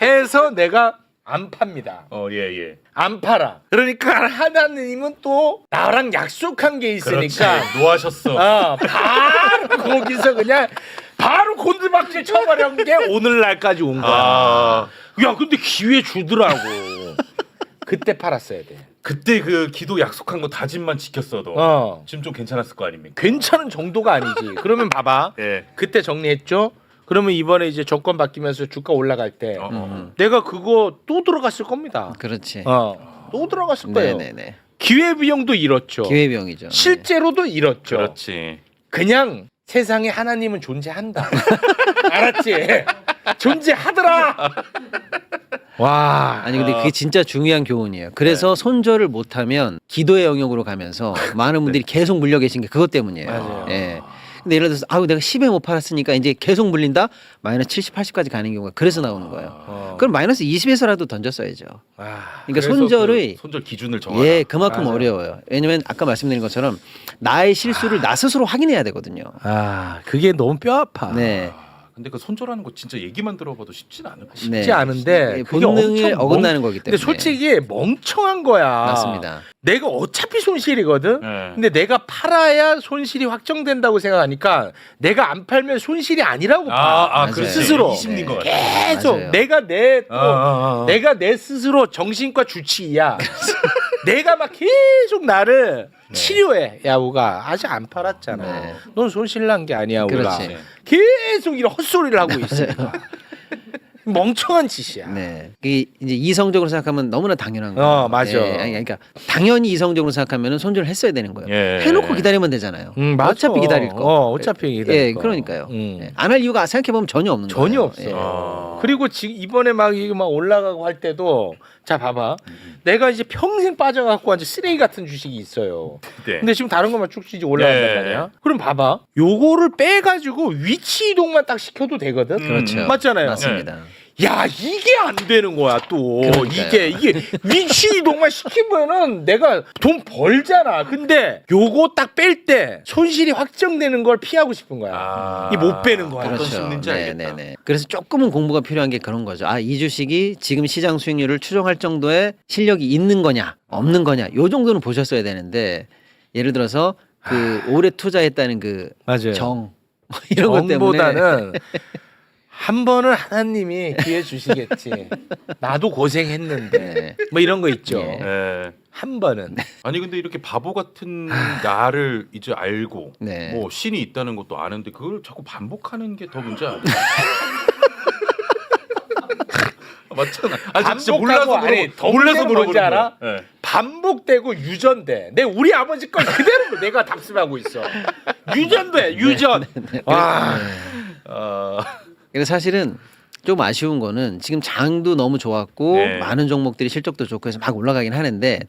S1: 해서 내가 안 팝니다.
S2: 예.
S1: 안 팔아. 그러니까 하나님은 또 나랑 약속한 게 있으니까
S2: 노하셨어.
S1: 바로 거기서 그냥 바로 곤두박질 쳐버린 게 오늘날까지 온 거야. 야 근데 기회 주더라고. 그때 팔았어야 돼.
S2: 그때 그 기도 약속한 거 다짐만 지켰어도 지금 좀 괜찮았을 거 아닙니까?
S1: 괜찮은 정도가 아니지. 그러면 봐봐.
S2: 예.
S1: 그때 정리했죠. 그러면 이번에 이제 정권 바뀌면서 주가 올라갈 때 내가 그거 또 들어갔을 겁니다.
S3: 그렇지.
S1: 또 들어갔을 거예요.
S3: 네네네.
S1: 기회 비용도 잃었죠.
S3: 기회비용이죠.
S1: 실제로도 잃었죠.
S2: 그렇지.
S1: 그냥 세상에 하나님은 존재한다. 알았지? 존재하더라. 와.
S3: 아니 근데 그게 진짜 중요한 교훈이에요. 그래서 손절을 못하면 기도의 영역으로 가면서 많은 분들이 계속 물려 계신 게 그것 때문이에요.
S1: 맞아요.
S3: 예. 근데 예를 들어서 아우 내가 10에 못 팔았으니까 이제 계속 물린다. 마이너스 70, 80까지 가는 경우가 그래서 나오는 거예요. 그럼 마이너스 20에서라도 던졌어야죠. 그러니까
S2: 그래서
S3: 손절의
S2: 그 손절 기준을 정하라.
S3: 예, 그만큼
S1: 맞아요.
S3: 어려워요. 왜냐면 아까 말씀드린 것처럼 나의 실수를 나 스스로 확인해야 되거든요.
S1: 그게 너무 뼈 아파.
S3: 네.
S2: 근데 그 손절하는 거 진짜 얘기만 들어봐도 쉽진 않을 것 같아요.
S3: 네.
S1: 쉽지 않은데
S3: 예,
S1: 그게
S3: 본능을
S1: 엄청
S3: 어긋나는 거기 때문에.
S1: 근데 솔직히 멍청한 거야.
S3: 맞습니다.
S1: 내가 어차피 손실이거든.
S2: 네.
S1: 근데 내가 팔아야 손실이 확정된다고 생각하니까 내가 안 팔면 손실이 아니라고 봐.
S3: 맞아요.
S2: 그렇지.
S1: 스스로.
S2: 이심린 거 같아.
S1: 계속
S3: 맞아요.
S1: 내가 내가 내 스스로 정신과 주치의야. 내가 막 계속 나를 치료해. 야 우가 아직 안 팔았잖아.
S3: 네.
S1: 넌 손실 난 게 아니야 우가.
S3: 그렇지.
S1: 계속 이런 헛소리를 하고 있으니까. 멍청한 짓이야.
S3: 네. 이게 이제 이성적으로 생각하면 너무나 당연한 거예요.
S1: 맞아.
S3: 예, 아니, 그러니까 당연히 이성적으로 생각하면은 손절을 했어야 되는 거예요.
S2: 예.
S3: 해놓고 기다리면 되잖아요.
S1: 맞아.
S3: 어차피 기다릴 거.
S1: 어차피 기다릴
S3: 예,
S1: 거.
S3: 그러니까요. 안 할 이유가 생각해 보면 전혀 없는 거예요.
S1: 전혀 없어.
S3: 예.
S1: 그리고 지금 이번에 막 이게 막 올라가고 할 때도 자 봐봐. 내가 이제 평생 빠져갖고 완전 쓰레기 같은 주식이 있어요.
S2: 네.
S1: 근데 지금 다른 것만 쭉쭉 올라간단
S2: 네.
S1: 말이야. 그럼 봐봐. 요거를 빼가지고 위치 이동만 딱 시켜도 되거든.
S3: 그렇죠.
S1: 맞잖아요.
S3: 맞습니다.
S1: 야 이게 안 되는 거야 또.
S3: 그러니까요.
S1: 이게 위치 이동만 시키면은 내가 돈 벌잖아. 근데 요거 딱 뺄 때 손실이 확정되는 걸 피하고 싶은 거야. 이 못 빼는 거야.
S2: 어떤 심리인지 알겠다.
S3: 네네네. 그래서 조금은 공부가 필요한 게 그런 거죠. 아, 이 주식이 지금 시장 수익률을 추정할 정도의 실력이 있는 거냐, 없는 거냐, 요 정도는 보셨어야 되는데 예를 들어서 그 오래 투자했다는 그
S1: 맞아요.
S3: 정 이런 것 때문에
S1: 정보다는 한 번은 하나님이 기회 주시겠지. 나도 고생했는데
S3: 네.
S1: 뭐 이런 거 있죠.
S3: 예.
S2: 예.
S1: 한 번은.
S2: 아니 근데 이렇게 바보 같은 나를 이제 알고
S3: 네.
S2: 뭐 신이 있다는 것도 아는데 그걸 자꾸 반복하는 게 더 문제 아니야? 맞잖아. 아 진짜 몰라서
S1: 아니, 더
S2: 몰라서
S1: 문제는 뭔지 알아?
S2: 네.
S1: 반복되고 유전돼. 내 우리 아버지 걸 그대로 내가 답습하고 있어. 유전돼. 유전. 와.
S3: 그래서 사실은 좀 아쉬운 거는 지금 장도 너무 좋았고
S2: 네.
S3: 많은 종목들이 실적도 좋고 해서 막 올라가긴 하는데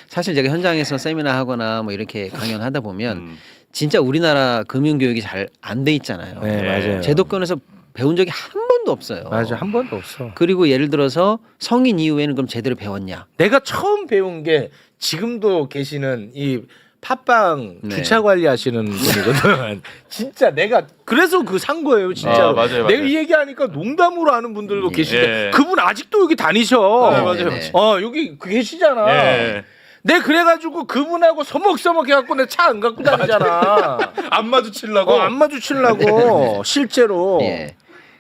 S3: 사실 제가 현장에서 세미나 하거나 뭐 이렇게 강연하다 보면 진짜 우리나라 금융 교육이 잘 안 돼 있잖아요.
S1: 네, 맞아요.
S3: 제도권에서 배운 적이 한 번도 없어요.
S1: 맞아. 한 번도 없어.
S3: 그리고 예를 들어서 성인 이후에는 그럼 제대로 배웠냐?
S1: 내가 처음 배운 게 지금도 계시는 이 팟빵
S3: 네.
S1: 주차 관리하시는 분이거든. 진짜 내가 그래서 그 산 거예요, 진짜.
S2: 맞아요,
S1: 내가
S2: 맞아요.
S1: 이 얘기하니까 농담으로 하는 분들도 계신데
S2: 예.
S1: 그분 아직도 여기 다니셔.
S2: 네, 맞아요.
S3: 네.
S1: 여기 계시잖아.
S2: 예.
S1: 내 그래가지고 그분하고 서먹서먹 해갖고 내 차 안 갖고 다니잖아.
S2: 안 마주치려고.
S1: 안 마주치려고 실제로.
S3: 예.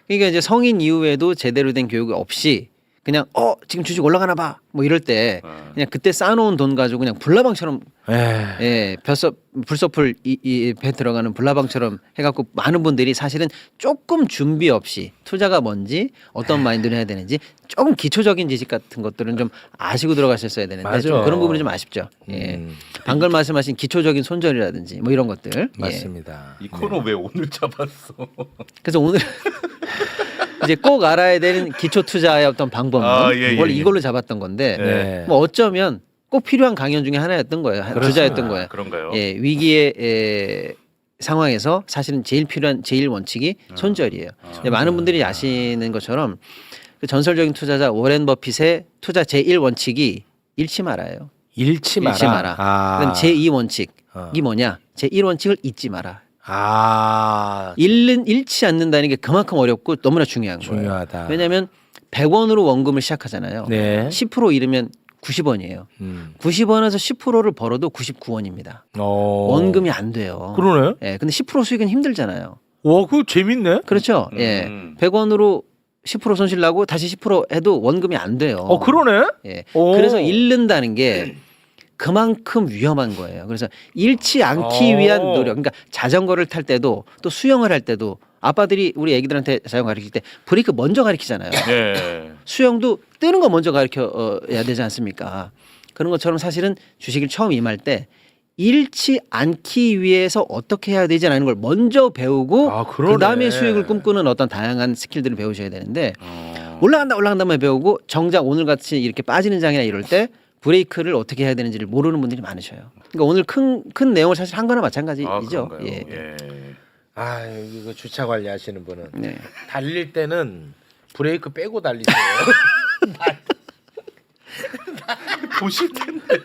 S3: 그러니까 이제 성인 이후에도 제대로 된 교육이 없이 그냥 지금 주식 올라가나 봐. 뭐 이럴 때 그냥 그때 쌓아놓은 돈 가지고 그냥 불나방처럼 예, 불서풀 이 배 들어가는 불나방처럼 해갖고 많은 분들이 사실은 조금 준비 없이 투자가 뭔지 어떤 마인드를 해야 되는지 조금 기초적인 지식 같은 것들은 좀 아시고 들어가셨어야 되는데
S1: 맞아.
S3: 좀 그런 부분이 좀 아쉽죠. 예. 방금 말씀하신 기초적인 손절이라든지 뭐 이런 것들. 예.
S1: 맞습니다.
S2: 이 코너 왜 오늘 잡았어?
S3: 그래서 오늘 이제 꼭 알아야 되는 기초 투자의 어떤 방법론
S2: 예,
S3: 원래
S2: 예.
S3: 이걸로 잡았던 건데
S1: 네.
S3: 뭐 어쩌면 꼭 필요한 강연 중에 하나였던 거예요. 투자였던 거예요.
S2: 그런가요?
S3: 예, 위기의 상황에서 사실은 제일 필요한 제일 원칙이 손절이에요. 많은 분들이 아시는 것처럼 그 전설적인 투자자 워렌 버핏의 투자 제1 원칙이 잃지 말아요.
S1: 잃지 마라.
S3: 잃지 마라. 그다음 제2 원칙이
S1: 어.
S3: 뭐냐? 제1 원칙을 잊지 마라.
S1: 아,
S3: 잃지 않는다는 게 그만큼 어렵고 너무나 중요한 거예요.
S1: 중요하다.
S3: 왜냐하면 100원으로 원금을 시작하잖아요.
S1: 네.
S3: 10% 잃으면 90원이에요. 90원에서 10%를 벌어도 99원입니다. 원금이 안 돼요.
S1: 그러네.
S3: 예, 근데 10% 수익은 힘들잖아요.
S1: 와, 그거 재밌네.
S3: 그렇죠. 예, 100원으로 10% 손실 나고 다시 10% 해도 원금이 안 돼요.
S1: 그러네.
S3: 예,
S1: 오.
S3: 그래서 잃는다는 게 그만큼 위험한 거예요. 그래서 잃지 않기 위한 노력. 그러니까 자전거를 탈 때도 또 수영을 할 때도 아빠들이 우리 애기들한테 자전거 가르칠 때 브레이크 먼저 가르치잖아요.
S2: 예.
S3: 수영도 뜨는 거 먼저 가르쳐야 되지 않습니까? 그런 것처럼 사실은 주식을 처음 임할 때 잃지 않기 위해서 어떻게 해야 되지라는 걸 먼저 배우고
S1: 아, 그러네.
S3: 그다음에 수익을 꿈꾸는 어떤 다양한 스킬들을 배우셔야 되는데 올라간다만 배우고 정작 오늘 같이 이렇게 빠지는 장이나 이럴 때 브레이크를 어떻게 해야 되는지를 모르는 분들이 많으셔요. 그러니까 오늘 큰 내용을 사실 한 거나 마찬가지이죠.
S2: 그런가요?
S3: 예.
S2: 예.
S1: 아, 이거 주차 관리하시는 분은
S3: 네.
S1: 달릴 때는 브레이크 빼고 달리세요.
S2: 보실 텐데.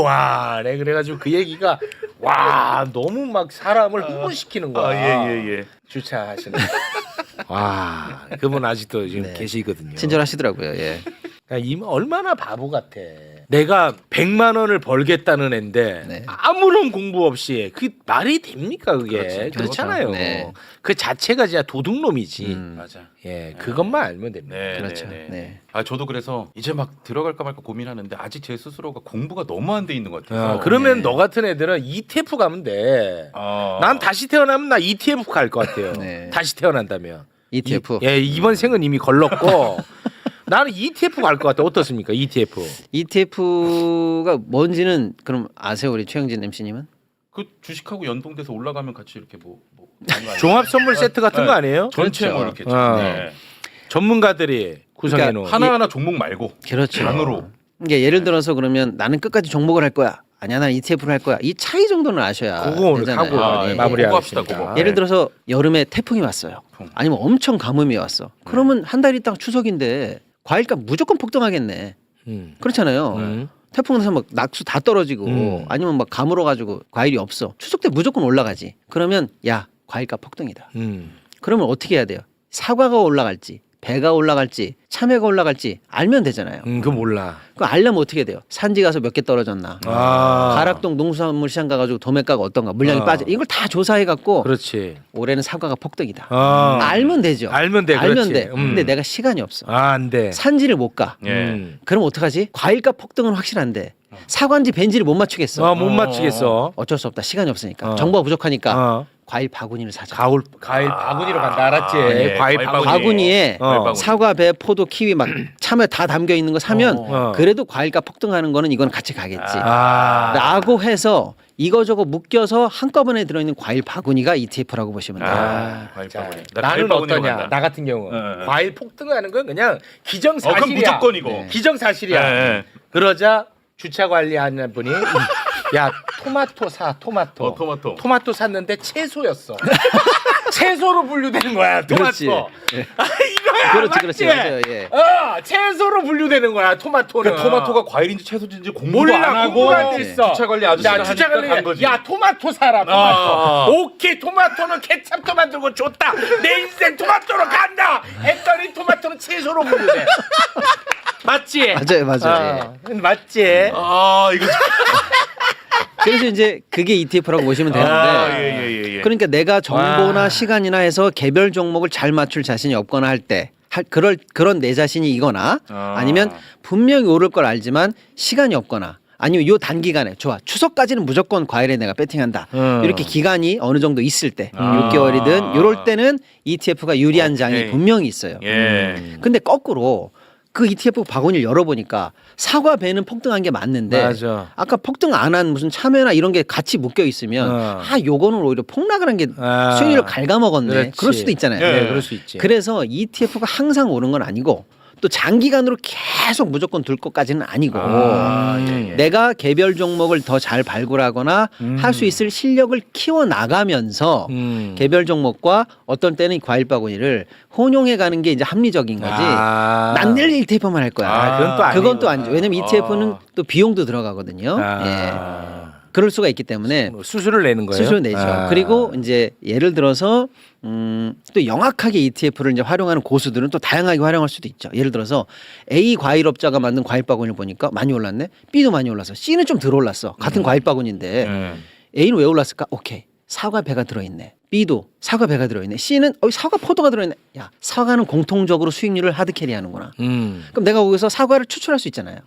S1: 와, 네, 그래가지고 그 얘기가 와 너무 막 사람을 흥분시키는 거야.
S2: 예.
S1: 주차하시는. 와, 그분 아직도 지금
S3: 네.
S1: 계시거든요.
S3: 친절하시더라고요. 예.
S1: 얼마나 바보 같아. 내가 100만 원을 벌겠다는 앤데
S3: 네.
S1: 아무런 공부 없이 그 말이 됩니까 그게?
S2: 그렇지.
S1: 그렇잖아요.
S3: 네.
S1: 그 자체가 진짜 도둑놈이지.
S2: 맞아.
S1: 예, 그것만 알면 됩니다.
S2: 네,
S3: 그렇죠.
S2: 네.
S3: 네.
S2: 아 저도 그래서 이제 막 들어갈까 말까 고민하는데 아직 제 스스로가 공부가 너무 안 돼 있는 것 같아서.
S1: 그러면
S3: 네.
S1: 너 같은 애들은 ETF 가면 돼.
S2: 아.
S1: 난 다시 태어나면 나 ETF 갈 것 같아요.
S3: 네.
S1: 다시 태어난다면.
S3: ETF.
S1: 예, 이번 생은 이미 걸렀고 나는 ETF 갈 것 같아. 어떻습니까? ETF.
S3: ETF가 뭔지는 그럼 아세요, 우리 최영진 MC님은?
S2: 그 주식하고 연동돼서 올라가면 같이 이렇게
S1: 종합 선물 세트 같은 거 아니에요?
S2: 전체 뭐
S3: 그렇죠.
S2: 이렇게
S1: 네. 전문가들이 구성해 놓은
S2: 하나하나 종목 말고
S3: 그렇죠.
S2: 장으로.
S3: 그러니까 예를 들어서 그러면 나는 끝까지 종목을 할 거야. 아니야, 나는 ETF를 할 거야. 이 차이 정도는 아셔야
S1: 그거 오늘
S3: 되잖아요.
S1: 하고
S3: 예.
S1: 마무리하겠습니다.
S2: 그거 합시다, 그거.
S3: 예를 들어서 여름에 태풍이 왔어요. 아니면 엄청 가뭄이 왔어. 그러면 한 달 있다가 추석인데 과일값 무조건 폭등하겠네. 그렇잖아요. 태풍 나서 막 낙수 다 떨어지고 아니면 막 가물어 가지고 과일이 없어. 추석 때 무조건 올라가지. 그러면 야, 과일값 폭등이다. 그러면 어떻게 해야 돼요? 사과가 올라갈지, 배가 올라갈지, 참외가 올라갈지 알면 되잖아요.
S1: 그거 몰라.
S3: 그거 알려면 어떻게 돼요? 산지 가서 몇 개 떨어졌나? 가락동 농수산물 시장 가가지고 도매가가 어떤가? 물량이 빠져. 이걸 다 조사해 갖고
S1: 그렇지.
S3: 올해는 사과가 폭등이다.
S1: 아.
S3: 알면 되죠.
S1: 알면 돼,
S3: 알면
S1: 그렇지.
S3: 돼. 근데 내가 시간이 없어.
S1: 아, 안 돼.
S3: 산지를 못 가.
S2: 예.
S3: 그럼 어떡하지? 과일값 폭등은 확실한데 사과인지 벤지를 못 맞추겠어.
S1: 못 맞추겠어.
S3: 어쩔 수 없다. 시간이 없으니까. 정보가 부족하니까
S1: 어.
S3: 과일 바구니를 사자.
S1: 과일 바구니로 간다. 알았지?
S2: 예,
S1: 과일
S2: 과일
S1: 바구니.
S3: 바구니에
S2: 바구니.
S3: 사과, 배, 포도, 키위 막 참외 다 담겨 있는 거 사면 그래도 과일값 폭등하는 거는 이건 같이 가겠지. 라고 해서 이거저거 묶여서 한꺼번에 들어있는 과일 바구니가 ETF라고 보시면 돼요.
S2: 과일
S1: 자,
S2: 바구니. 나
S1: 나는
S2: 과일 바구니로
S1: 어떠냐?
S2: 간다.
S1: 나 같은 경우
S2: 예.
S1: 과일 폭등하는 건 그냥 기정사실이야.
S2: 그건 무조건이고.
S3: 네.
S1: 기정사실이야.
S2: 예.
S1: 그러자 주차 관리하는 분이 야 토마토 사 토마토.
S2: 토마토.
S1: 토마토 샀는데 채소였어. 채소로 분류되는 거야 토마토.
S3: 그렇지. 예.
S1: 아 이거야.
S3: 그렇지, 그렇지.
S1: 맞지?
S3: 맞아요. 예.
S1: 채소로 분류되는 거야 토마토는.
S2: 그 토마토가 과일인지 채소인지 공부도
S1: 몰라
S2: 안 하고
S1: 공부가 안 됐어.
S2: 주차 관리 아저씨가
S1: 야, 주차
S2: 하니까
S1: 관리
S2: 간 거지.
S1: 야 토마토 사라 토마토. 오케이 토마토는 케찹도 만들고 좋다. 내 인생 토마토로 간다. 했더니 토마토는 채소로 분류돼. 맞지?
S3: 맞아요.
S1: 맞지?
S2: 이거
S3: 그래서 이제 그게 ETF라고 보시면 되는데
S2: 예.
S3: 그러니까 내가 정보나
S1: 와.
S3: 시간이나 해서 개별 종목을 잘 맞출 자신이 없거나 할 때 그런 내 자신이 이거나 아니면 분명히 오를 걸 알지만 시간이 없거나 아니면 요 단기간에 좋아 추석까지는 무조건 과일에 내가 배팅한다 이렇게 기간이 어느 정도 있을 때 6개월이든 이럴 때는 ETF가 유리한 장이
S2: 오케이.
S3: 분명히 있어요. 근데 거꾸로 그 ETF 바구니를 열어보니까 사과 배는 폭등한 게 맞는데
S1: 맞아.
S3: 아까 폭등 안 한 무슨 참외나 이런 게 같이 묶여 있으면 요거는 오히려 폭락을 한 게 수익률을 갉아먹었네.
S1: 그렇지.
S3: 그럴 수도 있잖아요.
S1: 네, 그럴 수 있지.
S3: 그래서 ETF가 항상 오른 건 아니고 또 장기간으로 계속 무조건 둘 것까지는 아니고 내가 개별 종목을 더 잘 발굴하거나 할 수 있을 실력을 키워 나가면서 개별 종목과 어떤 때는 과일 바구니를 혼용해 가는 게 이제 합리적인 거지. 난 늘 ETF만 할 거야.
S1: 그건 또 아니고.
S3: 그건 또 아니죠. 왜냐면 ETF는 또 비용도 들어가거든요. 예. 그럴 수가 있기 때문에
S1: 수수료를 내는 거예요?
S3: 수수료 내죠.
S1: 아.
S3: 그리고 이제 예를 들어서 또 영악하게 ETF를 이제 활용하는 고수들은 또 다양하게 활용할 수도 있죠. 예를 들어서 A 과일업자가 만든 과일 바구니를 보니까 많이 올랐네. B도 많이 올랐어. C는 좀 덜 올랐어. 같은 과일 바구니인데 A는 왜 올랐을까? 오케이. 사과 배가 들어있네. B도 사과 배가 들어있네. C는 사과 포도가 들어있네. 야, 사과는 공통적으로 수익률을 하드캐리하는구나. 그럼 내가 거기서 사과를 추출할 수 있잖아요.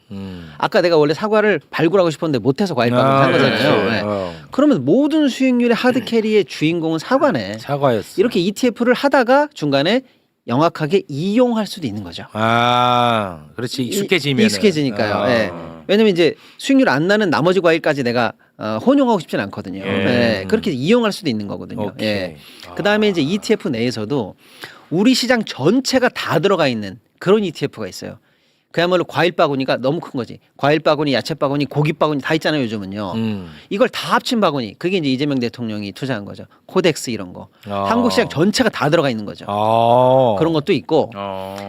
S3: 아까 내가 원래 사과를 발굴하고 싶었는데 못해서 과일 바구니 산 거잖아요.
S1: 그렇지.
S3: 네. 그러면 모든 수익률의 하드캐리의 주인공은 사과네.
S1: 사과였어.
S3: 이렇게 ETF를 하다가 중간에 영악하게 이용할 수도 있는 거죠.
S1: 아, 그렇지. 익숙해지면
S3: 익숙해지니까요. 예. 왜냐면 이제 수익률 안 나는 나머지 과일까지 내가 혼용하고 싶진 않거든요. 예. 그렇게 이용할 수도 있는 거거든요.
S1: 오케이.
S3: 예. 그다음에 이제 ETF 내에서도 우리 시장 전체가 다 들어가 있는 그런 ETF가 있어요. 그야말로 과일 바구니가 너무 큰 거지. 과일 바구니, 야채 바구니, 고기 바구니 다 있잖아요, 요즘은요. 이걸 다 합친 바구니. 그게 이제 이재명 대통령이 투자한 거죠. 코덱스 이런 거. 한국 시장 전체가 다 들어가 있는 거죠. 그런 것도 있고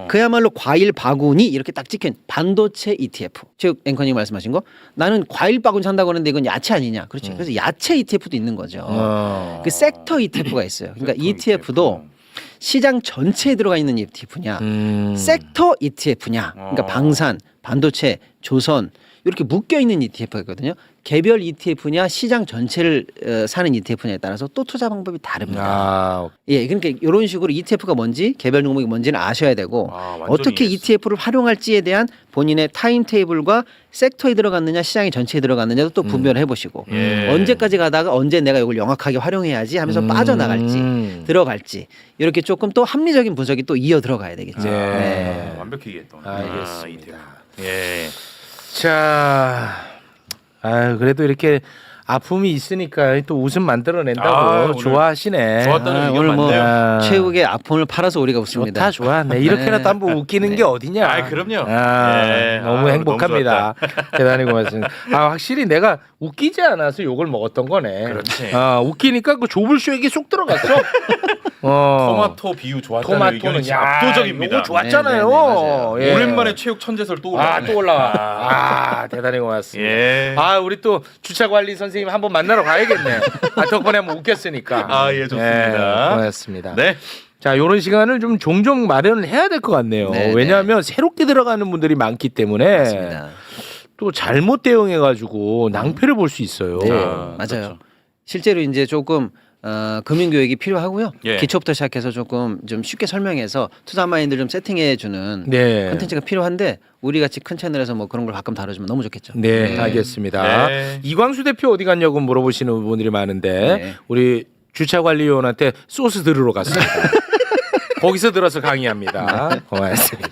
S3: 그야말로 과일 바구니 이렇게 딱 찍힌 반도체 ETF. 즉 앵커님 말씀하신 거 나는 과일 바구니 산다고 하는데 이건 야채 아니냐. 그렇지. 그래서 야채 ETF도 있는 거죠. 그 섹터 ETF가 있어요. 그러니까 ETF도 시장 전체에 들어가 있는 ETF냐, 섹터 ETF냐, 그러니까 방산, 반도체, 조선 이렇게 묶여 있는 ETF가 있거든요. 개별 ETF냐, 시장 전체를 사는 ETF냐에 따라서 또 투자 방법이 다릅니다. 예, 그러니까 이런 식으로 ETF가 뭔지, 개별 종목이 뭔지는 아셔야 되고 어떻게 ETF를 활용할지에 대한 본인의 타임테이블과 섹터에 들어갔느냐, 시장의 전체에 들어갔느냐도 또 분별을 해보시고 언제까지 가다가 언제 내가 이걸 영악하게 활용해야지 하면서 빠져나갈지 들어갈지 이렇게 조금 또 합리적인 분석이 또 이어 들어가야 되겠죠. 네.
S2: 완벽히 이해했던.
S1: 알겠습니다.
S2: 예.
S1: 자, 그래도 이렇게 아픔이 있으니까 또 웃음 만들어낸다고
S2: 오늘
S1: 좋아하시네.
S2: 좋았다는 의견
S3: 오늘 뭐
S2: 많네요.
S3: 최욱의 아픔을 팔아서 우리가 웃습니다.
S1: 좋다 좋아. 네, 이렇게라도 한번 웃기는 게 어디냐.
S2: 그럼요.
S1: 너무 행복합니다. 대단히 고맙습니다. 확실히 내가 웃기지 않아서 욕을 먹었던 거네.
S2: 그렇지.
S1: 웃기니까 그 조불쇼에게 쏙 들어갔어.
S2: 토마토 비유 좋았다는 의견이 진짜 압도적입니다.
S1: 이거 좋았잖아요.
S3: 네, 맞아요.
S1: 예.
S2: 오랜만에 체육 천재설 또 올라왔네.
S1: 또 올라와. 대단히 고맙습니다.
S2: 예.
S1: 우리 또 주차 관리 선생님 한번 만나러 가야겠네. 덕분에 한번 웃겼으니까.
S2: 예, 좋습니다.
S1: 고맙습니다.
S2: 네.
S1: 자, 이런 시간을 좀 종종 마련을 해야 될 것 같네요.
S3: 네,
S1: 왜냐하면 새롭게 들어가는 분들이 많기 때문에
S3: 맞습니다.
S1: 또 잘못 대응해가지고 낭패를 볼 수 있어요.
S3: 네,
S2: 그렇죠.
S3: 맞아요. 실제로 이제 조금 금융교육이 필요하고요.
S2: 예.
S3: 기초부터 시작해서 조금 좀 쉽게 설명해서 투자 마인드를 좀 세팅해주는
S1: 네.
S3: 콘텐츠가 필요한데 우리 같이 큰 채널에서 뭐 그런 걸 가끔 다뤄주면 너무 좋겠죠.
S1: 네, 알겠습니다.
S2: 네.
S1: 이광수 대표 어디 갔냐고 물어보시는 분들이 많은데
S3: 네.
S1: 우리 주차관리위원한테 소스 들으러 갔습니다. 거기서 들어서 강의합니다. 고맙습니다.